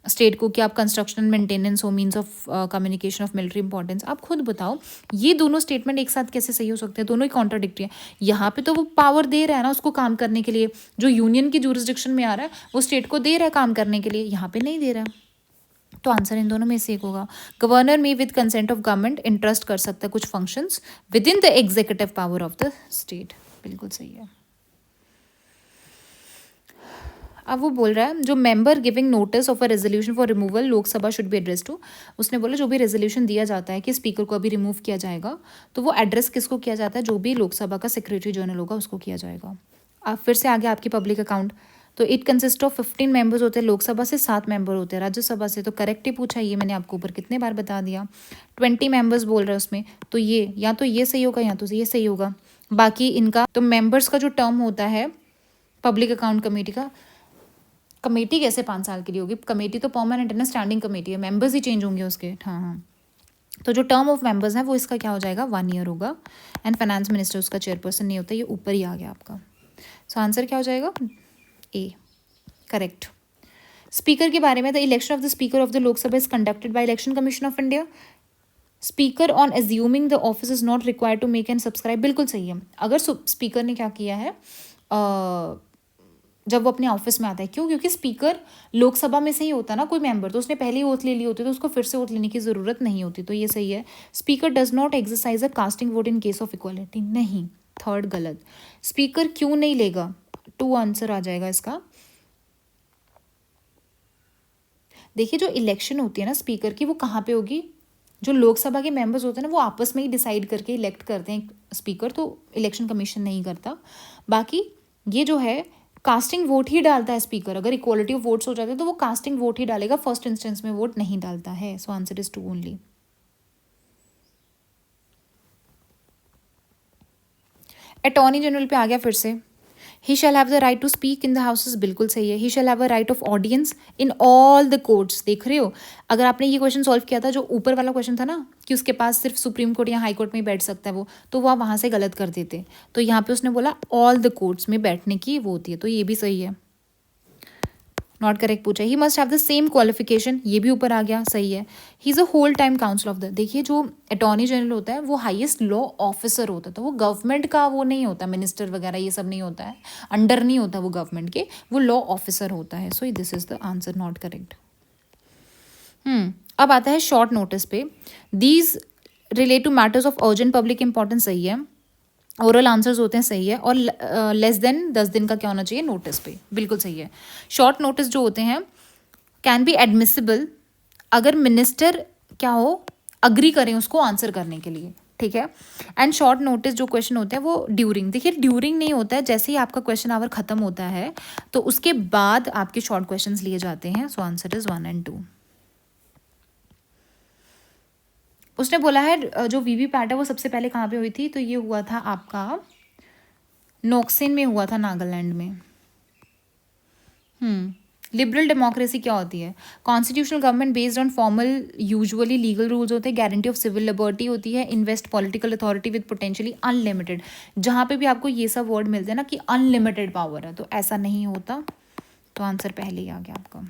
स्टेट को कि आप कंस्ट्रक्शन एंड मेंटेनेंस हो, means of communication of military importance. आप खुद बताओ ये दोनों स्टेटमेंट एक साथ कैसे सही हो सकते हैं? दोनों ही कॉन्ट्राडिक्टरी है. यहाँ पे तो वो पावर दे रहा है ना उसको काम करने के लिए, जो यूनियन की जुरिस्डिक्शन में आ रहा है वो स्टेट को दे रहा है काम करने के लिए, यहाँ पे नहीं दे रहा है. तो आंसर इन दोनों में से एक होगा. गवर्नर में with consent of government interest कर सकता है कुछ functions with in the executive power of the state. बिल्कुल सही है. अब वो बोल रहा है जो member giving notice of a resolution for removal Lok Sabha should be address to. उसने बोला जो भी रेजोल्यूशन दिया जाता है कि स्पीकर को अभी रिमूव किया जाएगा, तो वो एड्रेस किसको किया जाता है? जो भी लोकसभा का सेक्रेटरी जनरल होगा उसको किया जाएगा. अब फिर से आगे आपकी पब्लिक अकाउंट, तो इट कंसिस्ट ऑफ 15 मेंबर्स होते हैं लोकसभा से, 7 मेंबर होते हैं राज्यसभा से. तो करेक्ट ही पूछा, ये मैंने आपको ऊपर कितने बार बता दिया. 20 मेंबर्स बोल रहे हैं उसमें, तो ये या तो ये सही होगा या तो ये सही होगा. बाकी इनका तो मेंबर्स का जो टर्म होता है पब्लिक अकाउंट कमेटी का, कमेटी कैसे 5 साल के लिए होगी? कमेटी तो परमानेंट है ना, स्टैंडिंग कमेटी है, मेंबर्स ही चेंज होंगे उसके. हाँ हाँ. तो जो टर्म ऑफ मेंबर्स है वो इसका क्या हो जाएगा? 1 ईयर होगा. एंड फाइनेंस मिनिस्टर उसका चेयरपर्सन नहीं होता, ये ऊपर ही आ गया आपका. सो आंसर क्या हो जाएगा? ए, करेक्ट. स्पीकर के बारे में, the election of the speaker of the Lok Sabha is conducted by election commission of India. Speaker on assuming the office is not required to make and subscribe. बिल्कुल सही है. अगर स्पीकर ने क्या किया है, जब वो अपने ऑफिस में आता है। क्यों? क्योंकि स्पीकर लोकसभा में से ही होता है ना कोई मेंबर, तो उसने पहले ही ओथ ले ली होती है, तो उसको फिर से ओथ लेने की ज़रूरत नहीं होती। तो ये सही है। Speaker does not exercise a casting vote in case of equality, नहीं, थर्ड गलत। स्पीकर क्यों नहीं लेगा? 2 आंसर आ जाएगा इसका। देखिए जो इलेक्शन होती है ना स्पीकर की, वो कहाँ पे होगी? जो लोकसभा के मेंबर्स होते हैं ना, वो आपस में ही डिसाइड करके इलेक्ट करते हैं स्पीकर, तो इलेक्शन कमीशन नहीं करता। बाकी ये जो है कास्टिंग वोट ही डालता है स्पीकर। अगर इक्वालिटी ऑफ वोट्स हो जाते हैं तो वो कास्टिंग वोट ही डालेगा, फर्स्ट इंस्टेंस में वोट नहीं डालता है। So answer is 2 only. Attorney general पे आ गया फिर से। He shall have the right to speak in the houses, बिल्कुल सही है। He shall have a right of audience in all the courts. देख रहे हो, अगर आपने ये क्वेश्चन सॉल्व किया था, जो ऊपर वाला क्वेश्चन था ना कि उसके पास सिर्फ सुप्रीम कोर्ट या हाई कोर्ट में ही बैठ सकता है वो, तो वो आप वहाँ से गलत कर देते। तो यहाँ पे उसने बोला ऑल द कोर्ट्स में बैठने की वो होती है, तो ये भी सही है। नॉट करेक्ट पूछा। He must have the same qualification, ये भी ऊपर आ गया, सही है। He is a whole time council of the, देखिए जो अटॉर्नी जनरल होता है वो हाईएस्ट लॉ ऑफिसर होता है, तो वो गवर्नमेंट का वो नहीं होता, मिनिस्टर वगैरह ये सब नहीं होता है, अंडर नहीं होता वो गवर्नमेंट के, वो लॉ ऑफिसर होता है। So this is the answer, not correct. अब आता है शॉर्ट नोटिस पे। These relate to matters of urgent public importance, सही है। ओरल आंसर्स होते हैं, सही है। और लेस देन 10 दिन का क्या होना चाहिए नोटिस पे, बिल्कुल सही है। शॉर्ट नोटिस जो होते हैं कैन बी एडमिसिबल अगर मिनिस्टर क्या हो, अग्री करें उसको आंसर करने के लिए, ठीक है। एंड शॉर्ट नोटिस जो क्वेश्चन होते हैं वो ड्यूरिंग, देखिए ड्यूरिंग नहीं होता है, जैसे ही आपका क्वेश्चन आवर खत्म होता है तो उसके बाद आपके शॉर्ट क्वेश्चंस लिए जाते हैं। सो आंसर इज 1 and 2। उसने बोला है जो वीवीपैट है वो सबसे पहले कहाँ पे हुई थी, तो ये हुआ था आपका नोक्सेन में हुआ था, नागालैंड में। लिबरल डेमोक्रेसी क्या होती है? Constitutional government based on formal usually legal rules होते हैं, गारंटी ऑफ सिविल लिबर्टी होती है, invest political authority with potentially unlimited. जहाँ पे भी आपको ये सब वर्ड मिलते हैं ना कि अनलिमिटेड पावर है, तो ऐसा नहीं होता। तो आंसर पहले ही आ गया आपका।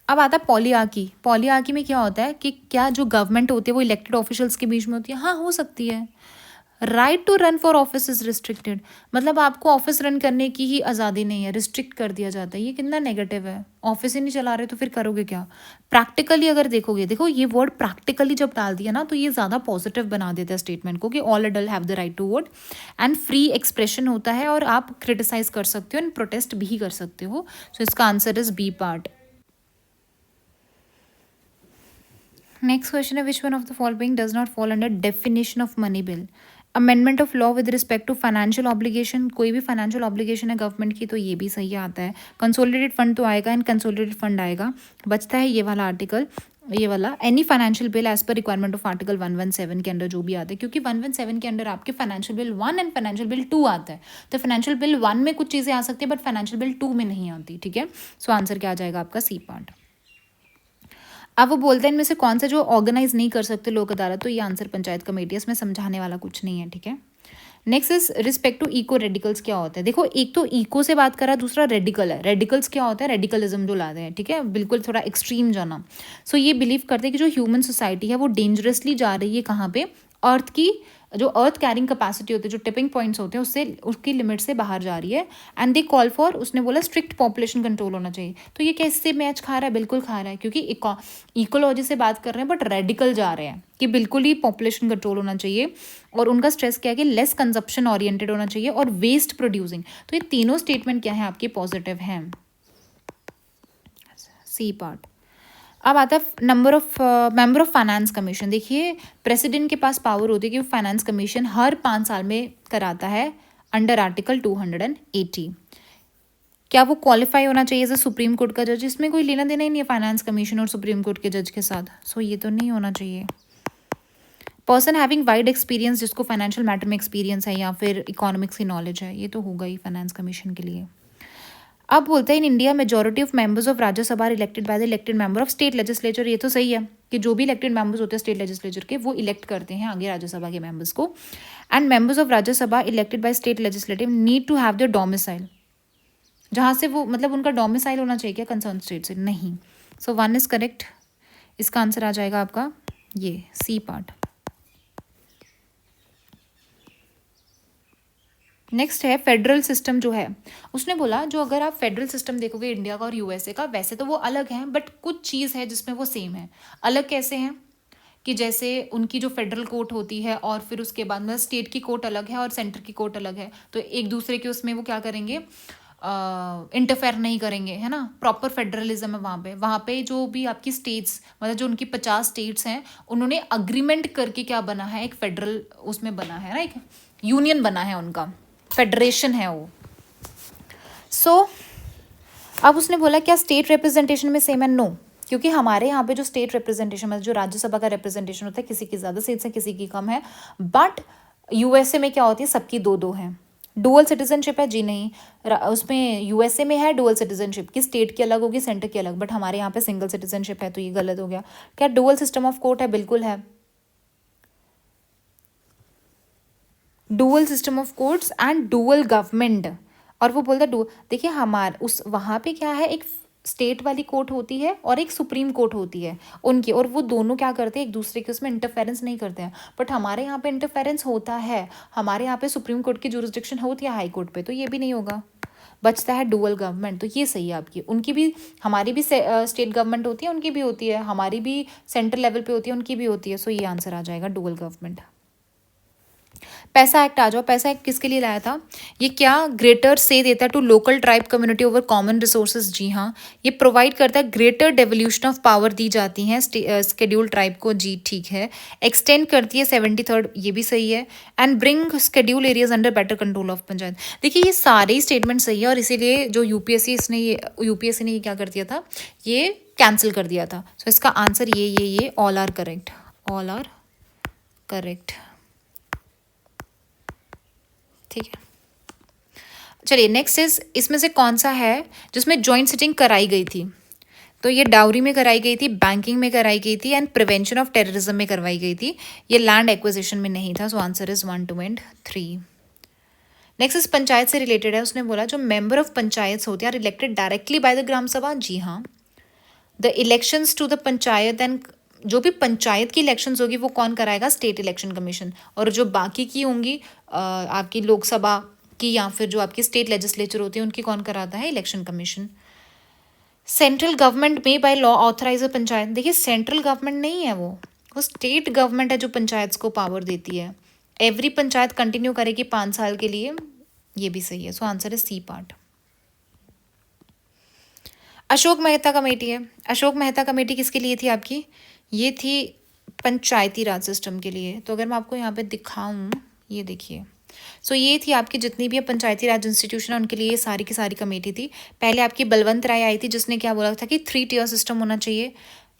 अब आता है पॉलीआर्की। पॉलीआर्की में क्या होता है कि क्या जो गवर्नमेंट होती है वो इलेक्टेड ऑफिशियल्स के बीच में होती है? हाँ, हो सकती है। Right to run for office is restricted, मतलब आपको ऑफिस रन करने की ही आज़ादी नहीं है, रिस्ट्रिक्ट कर दिया जाता है। ये कितना नेगेटिव है, ऑफिस ही नहीं चला रहे तो फिर करोगे क्या? प्रैक्टिकली अगर देखोगे, देखो ये वर्ड प्रैक्टिकली जब डाल दिया ना तो ये ज़्यादा पॉजिटिव बना देता है स्टेटमेंट को कि all adult have the right to vote and free expression होता है, और आप क्रिटिसाइज कर सकते हो एंड प्रोटेस्ट भी कर सकते हो। सो इसका answer is B part. Next question है which one of the following does not fall under definition of money bill? Amendment of law with respect to financial obligation, कोई भी फाइनेंशियल ऑब्लिगेशन है गवर्नमेंट की तो ये भी सही आता है। कंसोलिडेटेड फंड तो आएगा, एंड कंसोलिडेटेड फंड आएगा। बचता है ये वाला आर्टिकल, ये वाला any financial bill as per requirement of article 117 के अंडर जो भी आता है, क्योंकि 117 के अंडर आपके financial bill 1 and financial bill 2 आता है। तो फाइनेंशियल बिल 1 में कुछ चीज़ें आ सकती है बट फाइनेंशियल बिल 2 में नहीं आती, ठीक है। सो आंसर क्या आ जाएगा आपका? C part. अब वो बोलते हैं इनमें से कौन सा जो ऑर्गेनाइज नहीं कर सकते लोक अदालत, तो ये आंसर पंचायत कमेटी, इसमें समझाने वाला कुछ नहीं है, ठीक है। Next is respect to eco radicals क्या होता है? देखो एक तो इको से बात करा, दूसरा रेडिकल है। रेडिकल्स क्या होता है? रेडिकलिज्म जो लाते हैं, ठीक है, बिल्कुल थोड़ा एक्सट्रीम जाना। सो ये बिलीव करते हैं कि जो ह्यूमन सोसाइटी है वो डेंजरसली जा रही है कहाँ पे? अर्थ की जो अर्थ कैरिंग कैपेसिटी होती है, जो टिपिंग पॉइंट्स होते हैं उससे, उसकी लिमिट से बाहर जा रही है। एंड दे कॉल फॉर, उसने बोला स्ट्रिक्ट पॉपुलेशन कंट्रोल होना चाहिए। तो ये कैसे मैच खा रहा है? बिल्कुल खा रहा है, क्योंकि इकोलॉजी से बात कर रहे हैं बट रेडिकल जा रहे हैं कि बिल्कुल ही पॉपुलेशन कंट्रोल होना चाहिए। और उनका स्ट्रेस क्या है कि लेस कंजप्शन ओरिएंटेड होना चाहिए और वेस्ट प्रोड्यूसिंग। तो ये तीनों स्टेटमेंट क्या है आपके? पॉजिटिव हैं। C part. अब आता है number of member of finance commission. देखिए प्रेसिडेंट के पास पावर होती है कि वो फाइनेंस कमीशन हर 5 साल में कराता है अंडर आर्टिकल 280। क्या वो क्वालिफाई होना चाहिए एज सुप्रीम कोर्ट का जज? इसमें कोई लेना देना ही नहीं है फाइनेंस कमीशन और सुप्रीम कोर्ट के जज के साथ। सो ये तो नहीं होना चाहिए। पर्सन हैविंग वाइड एक्सपीरियंस, जिसको फाइनेंशियल मैटर में एक्सपीरियंस है या फिर इकोनॉमिक्स की नॉलेज है, ये तो होगा ही फाइनेंस कमीशन के लिए। अब बोलते हैं in India majority of members of Rajya Sabha are elected by the elected member of state legislature. ये तो सही है कि जो भी इलेक्टेड मेंबर्स होते हैं स्टेट लेजिस्लेचर के, वो इलेक्ट करते हैं आगे राज्यसभा के मेंबर्स को। And members of Rajya Sabha elected by state legislative need to have their domicile, जहाँ से वो, मतलब उनका डोमिसाइल होना चाहिए क्या कंसर्न स्टेट से? नहीं। सो 1 इज करेक्ट। इसका आंसर आ जाएगा आपका ये सी पार्ट। नेक्स्ट है फेडरल सिस्टम जो है, उसने बोला जो अगर आप फेडरल सिस्टम देखोगे इंडिया का और यूएसए का, वैसे तो वो अलग हैं बट कुछ चीज़ है जिसमें वो सेम है। अलग कैसे हैं कि जैसे उनकी जो फेडरल कोर्ट होती है और फिर उसके बाद में स्टेट की कोर्ट अलग है और सेंटर की कोर्ट अलग है, तो एक दूसरे के उसमें वो क्या करेंगे, इंटरफेयर नहीं करेंगे, है ना। प्रॉपर फेडरलिज्म है वहाँ पे जो भी आपकी स्टेट्स, मतलब जो उनकी 50 स्टेट्स हैं, उन्होंने अग्रीमेंट करके क्या बना है, एक फेडरल उसमें बना है ना, एक यूनियन बना है उनका, फेडरेशन है वो। सो अब उसने बोला क्या स्टेट रिप्रेजेंटेशन में सेम है, नो, क्योंकि हमारे यहाँ पे जो स्टेट रिप्रेजेंटेशन मतलब जो राज्यसभा का रिप्रेजेंटेशन होता है, किसी की ज़्यादा सीट्स है किसी की कम है, बट यूएसए में क्या होती है, सबकी दो दो हैं। डुअल सिटीजनशिप है जी नहीं, उसमें यूएसए में है डुअल सिटीजनशिप की, स्टेट की अलग होगी सेंटर की अलग, बट हमारे यहाँ पे सिंगल सिटीजनशिप है, तो ये गलत हो गया। क्या डुअल सिस्टम ऑफ कोर्ट है, बिल्कुल है, dual system of courts and dual government. और वो बोलता है देखिए हमारे उस वहाँ पे क्या है, एक स्टेट वाली कोर्ट होती है और एक सुप्रीम कोर्ट होती है उनकी, और वो दोनों क्या करते हैं, एक दूसरे के उसमें इंटरफेरेंस नहीं करते हैं। बट हमारे यहाँ पे इंटरफेरेंस होता है, हमारे यहाँ पे सुप्रीम कोर्ट की जुरिस्डिक्शन होती है हाई कोर्ट पे, तो ये भी नहीं होगा, बचता है डुअल गवर्नमेंट। तो ये सही है आपकी, उनकी भी, हमारी भी स्टेट गवर्नमेंट होती है, उनकी भी होती है, हमारी भी सेंट्रल लेवल पे होती है, उनकी भी होती है। सो ये आंसर आ जाएगा डुअल गवर्नमेंट। पैसा एक्ट आ जाओ, पैसा एक्ट किसके लिए लाया था, ये क्या ग्रेटर से देता है to local tribe community over common resources, जी हाँ, ये प्रोवाइड करता है ग्रेटर डेवोल्यूशन ऑफ पावर दी जाती हैं स्केड्यूल ट्राइब को, जी ठीक है। एक्सटेंड करती है 73rd, ये भी सही है। And bring schedule areas under better control of panchayat. देखिए ये सारे ही स्टेटमेंट सही है, और इसीलिए जो यूपीएससी ने ये क्या कर दिया था, ये कैंसिल कर दिया था। सो इसका आंसर ये all are correct, all are correct, ठीक है। चलिए नेक्स्ट इज, इसमें से कौन सा है जिसमें जॉइंट सिटिंग कराई गई थी, तो ये डाउरी में कराई गई थी, बैंकिंग में कराई गई थी, एंड प्रिवेंशन ऑफ टेररिज्म में करवाई गई थी। ये लैंड एक्विजिशन में नहीं था। सो answer is 1, 2 and 3। Next is panchayat से रिलेटेड है, उसने बोला जो मेंबर ऑफ पंचायत होते हैं are elected directly by the gram sabha, जी हाँ। The elections to the panchayat and, जो भी पंचायत की इलेक्शंस होगी वो कौन कराएगा, स्टेट इलेक्शन कमीशन। और जो बाकी की होंगी आपकी लोकसभा की या फिर जो आपकी स्टेट लेजिस्लेचर होती है उनकी कौन कराता है, इलेक्शन कमीशन। सेंट्रल गवर्नमेंट में बाय लॉ ऑथराइज अ पंचायत, देखिए सेंट्रल गवर्नमेंट नहीं है वो स्टेट गवर्नमेंट है जो पंचायत को पावर देती है। एवरी पंचायत कंटिन्यू करेगी 5 साल के लिए, ये भी सही है। So answer is C part. Ashok Mehta committee है, अशोक मेहता कमेटी किसके लिए थी आपकी, ये थी पंचायती राज सिस्टम के लिए। तो अगर मैं आपको यहाँ पे दिखाऊं, ये देखिए, सो ये थी आपकी जितनी भी पंचायती राज इंस्टीट्यूशन है उनके लिए ये सारी की सारी कमेटी थी। पहले आपकी बलवंत राय आई थी जिसने क्या बोला था कि 3 टियर सिस्टम होना चाहिए,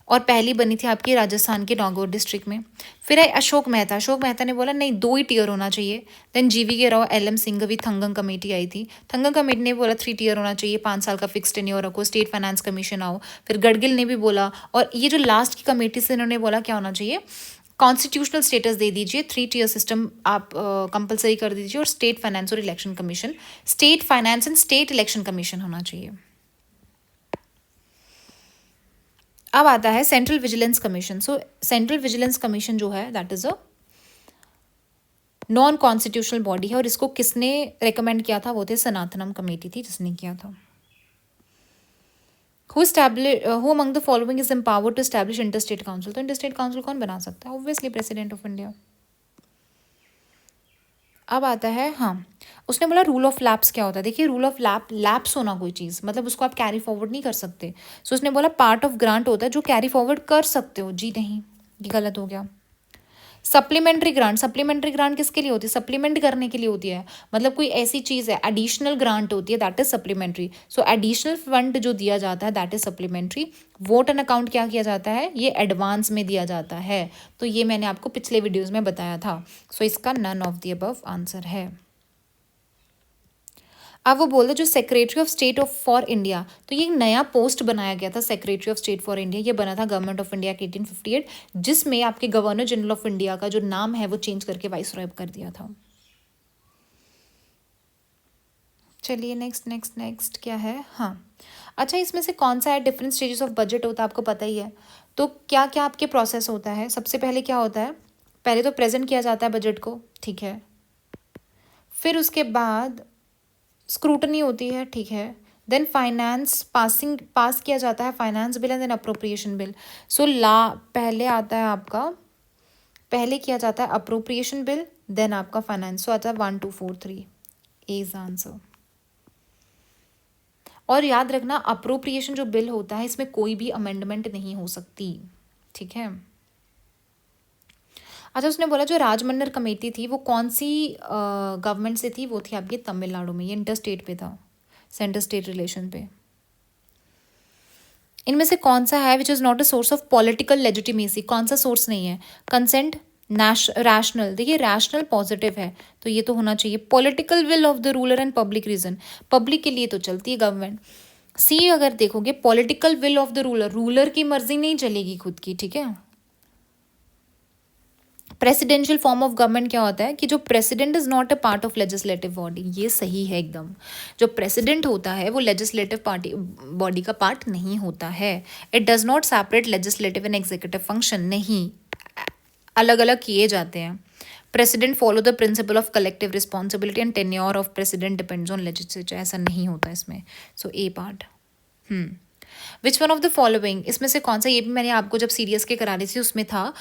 और पहली बनी थी आपकी राजस्थान के नागौर डिस्ट्रिक्ट में। फिर है अशोक मेहता, अशोक मेहता ने बोला नहीं 2 ही टियर होना चाहिए। Then G V K Rao, L M Singhvi, Thungon committee आई थी, थंगंग कमेटी ने बोला 3 टियर होना चाहिए, 5 साल का फिक्स टेन्योर रखो, स्टेट फाइनेंस कमीशन आओ। फिर गडगिल ने भी बोला, और ये जो लास्ट की कमेटी से इन्होंने बोला क्या होना चाहिए, कॉन्स्टिट्यूशनल स्टेटस दे दीजिए, 3 टियर सिस्टम आप कंपलसरी कर दीजिए, और स्टेट फाइनेंस और election commission, state finance and state election commission होना चाहिए। अब आता है सेंट्रल विजिलेंस कमीशन। सो सेंट्रल विजिलेंस कमीशन जो है that is a non constitutional body है, और इसको किसने रेकमेंड किया था, वो थे सनातनम कमेटी थी जिसने किया था। Who among the following is empowered to establish interstate council, तो इंटरस्टेट काउंसिल कौन बना सकता है, ऑब्वियसली प्रेसिडेंट ऑफ इंडिया। अब आता है, हाँ, उसने बोला रूल ऑफ लैप्स क्या होता है। देखिए रूल ऑफ लैप्स होना कोई चीज़, मतलब उसको आप कैरी फॉरवर्ड नहीं कर सकते। सो उसने बोला पार्ट ऑफ ग्रांट होता है जो कैरी फॉरवर्ड कर सकते हो, जी नहीं, ये गलत हो गया। सप्लीमेंट्री ग्रांट, सप्लीमेंट्री ग्रांट किसके लिए होती है, सप्लीमेंट करने के लिए होती है, मतलब कोई ऐसी चीज़ है एडिशनल ग्रांट होती है, that is supplementary. So additional fund जो दिया जाता है that is supplementary. Vote and account क्या किया जाता है, ये एडवांस में दिया जाता है, तो ये मैंने आपको पिछले वीडियोज़ में बताया था। सो इसका none of the above answer है। अब वो बोल रहे जो secretary of state of for India, तो ये एक नया पोस्ट बनाया गया था secretary of state for India, ये बना था गवर्नमेंट ऑफ इंडिया के 1858, जिसमें आपके गवर्नर जनरल ऑफ इंडिया का जो नाम है वो चेंज करके वाइसरॉय कर दिया था। चलिए नेक्स्ट नेक्स्ट नेक्स्ट क्या है, हाँ, अच्छा इसमें से कौन सा है डिफरेंट स्टेजेस ऑफ बजट होता है, आपको पता ही है। तो क्या क्या आपके प्रोसेस होता है, सबसे पहले क्या होता है, पहले तो प्रेजेंट किया जाता है बजट को, ठीक है। फिर उसके बाद स्क्रूटनी होती है, ठीक है। देन फाइनेंस पास किया जाता है finance bill and then appropriation bill. So पहले आता है आपका, पहले किया जाता है अप्रोप्रिएशन बिल, देन आपका फाइनेंस। सो आता है 1 2 4 3 इज आंसर। और याद रखना अप्रोप्रिएशन जो बिल होता है इसमें कोई भी अमेंडमेंट नहीं हो सकती, ठीक है। अच्छा, उसने बोला जो राजमन्नर कमेटी थी वो कौन सी गवर्नमेंट से थी? वो थी आपकी तमिलनाडु में। ये इंटर स्टेट पे था, सेंटर स्टेट रिलेशन पे। इनमें से कौन सा है which is not a source of political legitimacy? कौन सा सोर्स नहीं है? Consent, rational. देखिए रैशनल पॉजिटिव है तो ये तो होना चाहिए। Political will of the ruler and public reason, public के लिए तो चलती है गवर्नमेंट। सी अगर देखोगे political will of the ruler, ruler की मर्जी नहीं चलेगी खुद की, ठीक है। प्रेसिडेंशियल फॉर्म ऑफ गवर्नमेंट क्या होता है कि जो president is not a part of legislative body, ये सही है एकदम। जो प्रेसिडेंट होता है वो लेजिस्लेटिव पार्टी बॉडी का पार्ट नहीं होता है। It does not separate legislative and executive function, नहीं, अलग अलग किए जाते हैं। President follow the principle of collective responsibility and tenure of president depends on legislature, ऐसा नहीं होता इसमें। So A part. Which one of the following, इसमें से कौन सा, ये भी मैंने आपको जब सीरियस के करा रही थी उसमें था,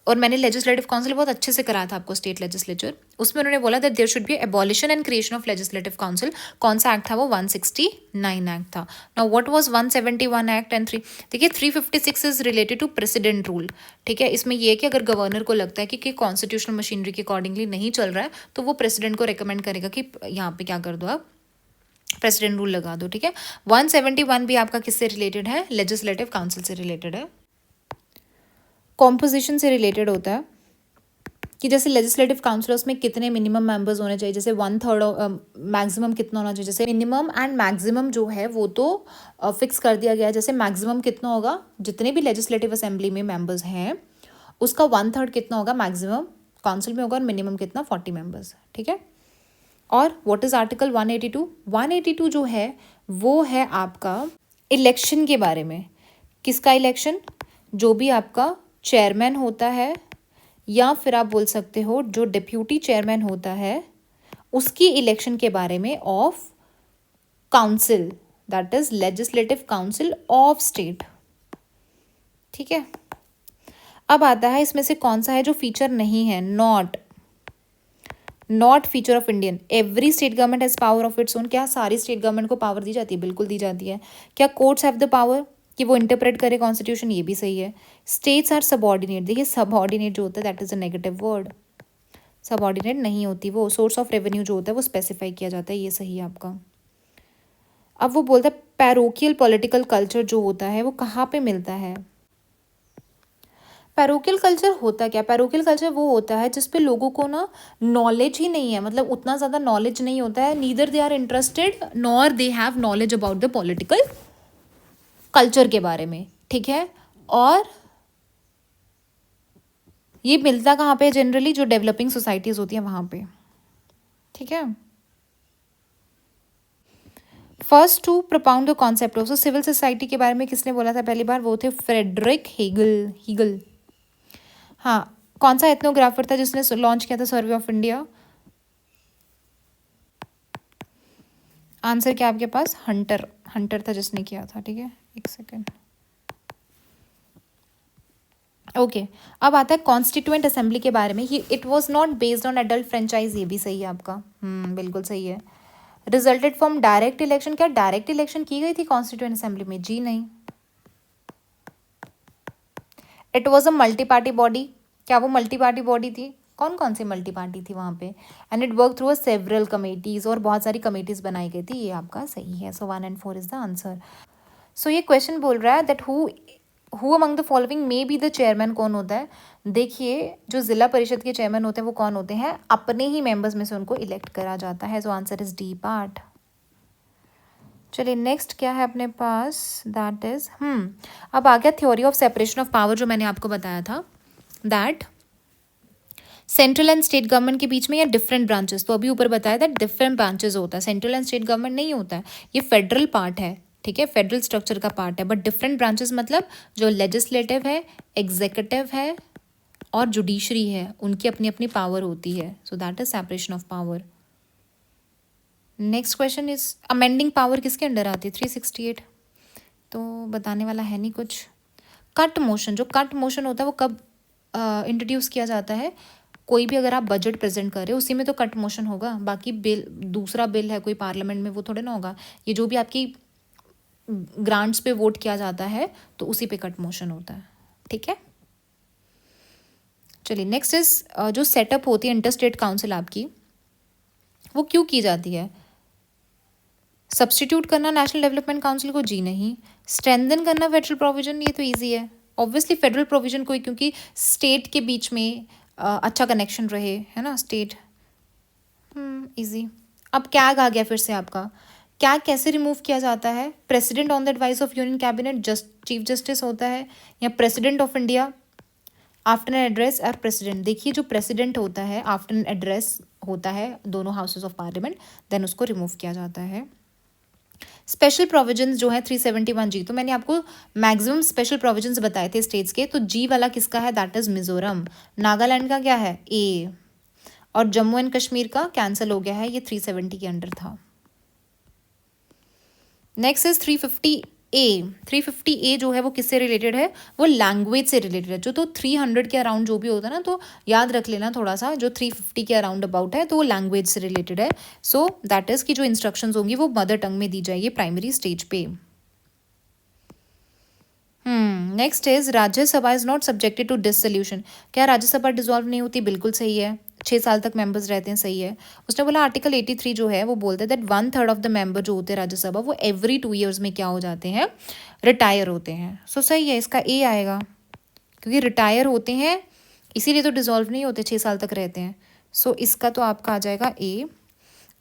और मैंने लेजिस्लेटिव काउंसिल बहुत अच्छे से कराया था आपको, स्टेट लेजिस्लेचर। उसमें उन्होंने बोला that there should be abolition and creation of legislative council. कौन सा एक्ट था वो? 169 एक्ट था। Now what was 171 act and 3? देखिए 356 is related to president rule, ठीक है। इसमें ये है कि अगर गवर्नर को लगता है कि कॉन्स्टिट्यूशनल मशीनरी के अकॉर्डिंगली नहीं चल रहा है तो वो प्रेसिडेंट को रिकमेंड करेगा कि यहाँ पे क्या कर दो आप, प्रेसिडेंट रूल लगा दो, ठीक है। 171 भी आपका किससे रिलेटेड है? लेजिस्लेटिव काउंसिल से रिलेटेड है। कॉम्पोजिशन से रिलेटेड होता है कि जैसे लेजिस्लेटिव काउंसिलर्स में कितने मिनिमम मेंबर्स होने चाहिए, जैसे 1/3, मैक्सिमम कितना होना चाहिए। जैसे मिनिमम एंड मैक्सिमम जो है वो तो फिक्स कर दिया गया है। जैसे मैक्सिमम कितना होगा, जितने भी लेजिस्लेटिव असेंबली में मेंबर्स हैं उसका 1/3 कितना होगा मैक्सिमम काउंसिल में होगा, और मिनिमम कितना 40 मेंबर्स, ठीक है। और व्हाट इज आर्टिकल 182? 182 जो है वो है आपका इलेक्शन के बारे में। किसका इलेक्शन? जो भी आपका चेयरमैन होता है या फिर आप बोल सकते हो जो डिप्यूटी चेयरमैन होता है उसकी इलेक्शन के बारे में, of council, that is legislative council of state, ठीक है। अब आता है इसमें से कौन सा है जो फीचर नहीं है? Not feature of Indian. Every state government has power of its own. क्या सारी स्टेट गवर्नमेंट को पावर दी जाती है? बिल्कुल दी जाती है। क्या कोर्ट्स हैव द पावर कि वो इंटरप्रेट करे कॉन्स्टिट्यूशन? ये भी सही है। States are subordinate. देखिए सबऑर्डिनेट जो होता है that is a negative word, subordinate नहीं होती वो। सोर्स ऑफ रेवेन्यू जो होता है वो स्पेसिफाई किया जाता है, ये सही है आपका। अब वो बोलता है पैरोकियल पॉलिटिकल कल्चर जो होता है वो कहाँ पे मिलता है? पैरोकियल कल्चर होता क्या? पैरोकियल कल्चर वो होता है जिसपे लोगों को ना नॉलेज ही नहीं है, मतलब उतना ज़्यादा नॉलेज नहीं होता है, neither they are interested nor they have knowledge about the political culture के बारे में, ठीक है। और ये मिलता कहाँ पे? जनरली जो डेवलपिंग सोसाइटीज होती हैं वहाँ पे, ठीक है। First to propound the concept of civil society के बारे में किसने बोला था पहली बार? वो थे फ्रेडरिक हीगल। हाँ, कौन सा एथनोग्राफर था जिसने लॉन्च किया था सर्वे ऑफ इंडिया? आंसर क्या आपके पास? हंटर था जिसने किया था, ठीक है। एक सेकेंड, ओके। अब आता है कॉन्स्टिट्यूएंट असेंबली के बारे में। He it was not based on adult franchise, ये भी सही है आपका, बिल्कुल सही है। Resulted from direct election. क्या डायरेक्ट इलेक्शन की गई थी कॉन्स्टिट्यूएंट असेंबली में? जी नहीं। It was a multi party body. क्या वो मल्टी पार्टी बॉडी थी? कौन कौन सी मल्टी पार्टी थी वहाँ पे? And it work through a several committees, और बहुत सारी कमेटीज बनाई गई थी, ये आपका सही है। सो 1 and 4 इज द आंसर। सो ये क्वेश्चन बोल रहा है that who among the following may be the chairman. कौन होता है? देखिए जो जिला परिषद के चेयरमैन होते हैं वो कौन होते हैं? अपने ही मेंबर्स में से उनको इलेक्ट करा जाता है। So answer is D part. चलिए नेक्स्ट क्या है अपने पास? दैट इज अब आ गया theory of separation of power, जो मैंने आपको बताया था that central and state government के बीच में या डिफरेंट ब्रांचेस। तो अभी ऊपर बताया था डिफरेंट ब्रांचेस होता है, सेंट्रल एंड स्टेट गवर्नमेंट नहीं होता है, ये फेडरल पार्ट है, ठीक है, फेडरल स्ट्रक्चर का पार्ट है। बट डिफरेंट ब्रांचेस मतलब जो लेजिस्लेटिव है, एग्जीक्यूटिव है और जुडिशरी है, उनकी अपनी अपनी पावर होती है। So that is separation of power. Next question is amending power किसके अंडर आती है? 368। तो बताने वाला है नहीं कुछ। कट मोशन, जो कट मोशन होता है वो कब इंट्रोड्यूस किया जाता है? कोई भी अगर आप बजट प्रेजेंट कर रहे हो उसी में तो कट मोशन होगा, बाकी बिल, दूसरा बिल है कोई पार्लियामेंट में, वो थोड़े ना होगा। ये जो भी आपकी ग्रांट्स पे वोट किया जाता है तो उसी पे कट मोशन होता है, ठीक है। चलिए नेक्स्ट इज जो सेटअप होती है इंटर स्टेट काउंसिल आपकी, वो क्यों की जाती है? सब्स्टिट्यूट करना नेशनल डेवलपमेंट काउंसिल को? जी नहीं। स्ट्रेंथन करना फेडरल प्रोविजन? ये तो ईजी है ऑब्वियसली, फेडरल प्रोविजन को, क्योंकि स्टेट के बीच में अच्छा कनेक्शन रहे, है ना, स्टेट। इजी। अब कैग आ गया फिर से आपका। कैग कैसे रिमूव किया जाता है? President on the advice of union cabinet, just chief justice होता है, या president of India after an address और प्रेसिडेंट। देखिए जो प्रेसिडेंट होता है आफ्टर एन एड्रेस होता है दोनों हाउसेज ऑफ पार्लियामेंट, देन उसको रिमूव किया जाता है। स्पेशल प्रोविजंस जो है 371 जी, तो मैंने आपको मैक्सिमम स्पेशल प्रोविजंस बताए थे स्टेट्स के, तो जी वाला किसका है? That is Mizoram. नागालैंड का क्या है? ए। और जम्मू एंड कश्मीर का कैंसिल हो गया है, ये 370 के अंडर था। Next is 350A। 350A जो है वो किससे रिलेटेड है? वो लैंग्वेज से रिलेटेड है। जो तो 300 के अराउंड जो भी होता है ना, तो याद रख लेना थोड़ा सा, जो 350 के अराउंड अबाउट है तो वो लैंग्वेज से रिलेटेड है। सो दैट इज कि जो इंस्ट्रक्शंस होंगी वो मदर टंग में दी जाएगी प्राइमरी स्टेज पे। Next is Rajya Sabha is not subjected to dissolution. क्या राज्यसभा डिसॉल्व नहीं होती? बिल्कुल सही है, 6 साल तक मेंबर्स रहते हैं, सही है। उसने बोला आर्टिकल 83 जो है वो बोलता है दैट 1/3 ऑफ द मेंबर जो होते हैं राज्यसभा वो एवरी 2 ईयर्स में क्या हो जाते हैं? रिटायर होते हैं। सो सही है, इसका ए आएगा, क्योंकि रिटायर होते हैं इसीलिए तो डिसॉल्व नहीं होते, 6 साल तक रहते हैं। सो इसका तो आपका आ जाएगा ए।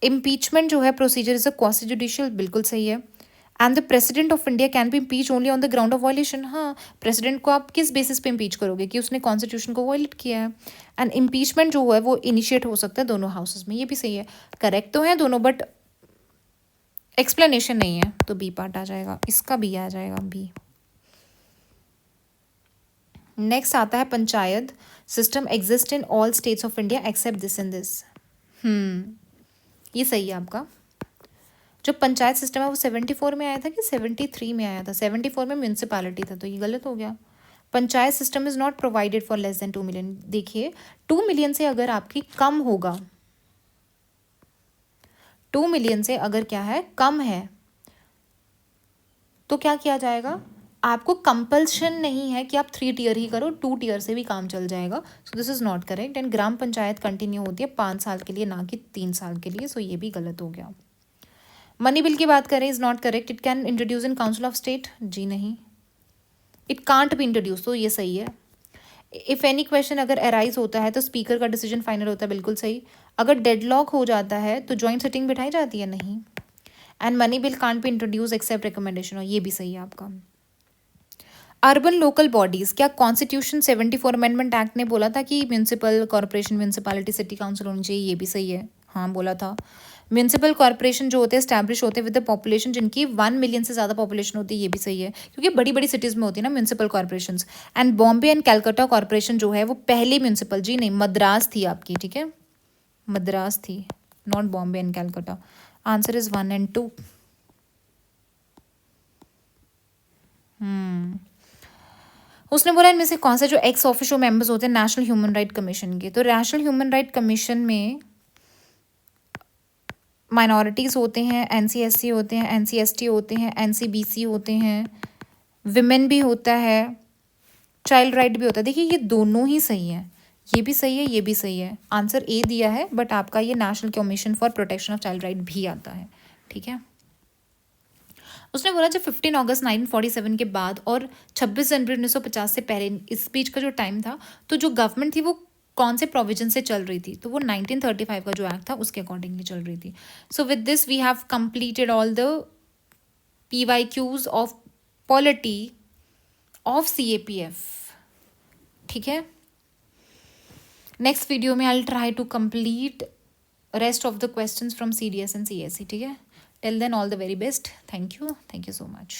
इम्पीचमेंट जो है procedure is a quasi judicial, बिल्कुल सही है। And the president of India can be impeach only on the ground of violation. हाँ, प्रेसिडेंट को आप किस बेसिस पे इम्पीच करोगे? कि उसने कॉन्स्टिट्यूशन को वायलेट किया है। एंड इम्पीचमेंट जो है वो इनिशिएट हो सकता है दोनों हाउसेस में, ये भी सही है। करेक्ट तो है दोनों, बट एक्सप्लेनेशन नहीं है, तो बी पार्ट आ जाएगा, इसका बी आ जाएगा, बी। नेक्स्ट आता है panchayat system exist in all states of India accept this and this. ये सही है आपका। जो पंचायत सिस्टम है वो 74 में आया था कि 73 में आया था? 74 में म्यूनसिपैलिटी था, तो ये गलत हो गया। Panchayat system is not provided for less than 2 million. देखिए 2 मिलियन से अगर आपकी कम होगा, 2 मिलियन से अगर क्या है कम है, तो क्या किया जाएगा? आपको कंपल्शन नहीं है कि आप 3 टीयर ही करो, 2 टीयर से भी काम चल जाएगा। सो this is not correct. And gram panchayat continue होती है 5 साल के लिए, ना कि 3 साल के लिए। सो ये भी गलत हो गया। मनी बिल की बात करें, is not correct. It can introduce in council of state, जी नहीं। इट कांट बी इंट्रोड्यूस, तो ये सही है। इफ एनी क्वेश्चन अगर अराइज होता है तो स्पीकर का डिसीजन फाइनल होता है, बिल्कुल सही। अगर डेडलॉक हो जाता है तो ज्वाइंट सिटिंग बिठाई जाती है, नहीं। And money bill can't be introduce except recommendation, और ये भी सही है आपका। अर्बन लोकल बॉडीज, क्या कॉन्स्टिट्यूशन 74 अमेंडमेंट एक्ट ने बोला था कि municipal corporation, municipality, city council होनी चाहिए? ये भी सही है, हाँ बोला था। म्यूनसिपल कॉर्पोरेशन जो होते हैं स्टैब्लिश होते हैं विद द पॉपुलेशन जिनकी 1 मिलियन से ज़्यादा पॉपुलेशन होती है, ये भी सही है, क्योंकि बड़ी बड़ी सिटीज़ में होती है ना municipal corporation. And Bombay and Calcutta corporation जो है वो पहली म्यूनसिपल, जी नहीं, मद्रास थी आपकी, ठीक है, मद्रास थी, not Bombay and Calcutta. Answer is 1 and 2। उसने बोला इनमें से कौन से जो एक्स ऑफिशियो मेंबर्स होते हैं नेशनल ह्यूमन राइट कमीशन के? तो नेशनल ह्यूमन राइट कमीशन में माइनॉरिटीज़ होते हैं, NC/SC होते हैं, NC/ST होते हैं, NC/BC होते हैं, विमेन भी होता है, चाइल्ड राइट भी होता है। देखिए ये दोनों ही सही है, ये भी सही है, ये भी सही है। आंसर ए दिया है, बट आपका ये national commission for protection of child right भी आता है, ठीक है। उसने बोला जब 15 अगस्त 1947 के बाद और 26 जनवरी 1950 से पहले इस बीच का जो टाइम था, तो जो गवर्नमेंट थी वो कौन से प्रोविजन से चल रही थी? तो वो 1935 का जो एक्ट था उसके अकॉर्डिंगली चल रही थी। So with this we have completed all the PYQs of polity of CAPF, ठीक है। नेक्स्ट वीडियो में I will try to complete rest of the questions from CDS and CSE, ठीक है। Till then all the very best, thank you so much.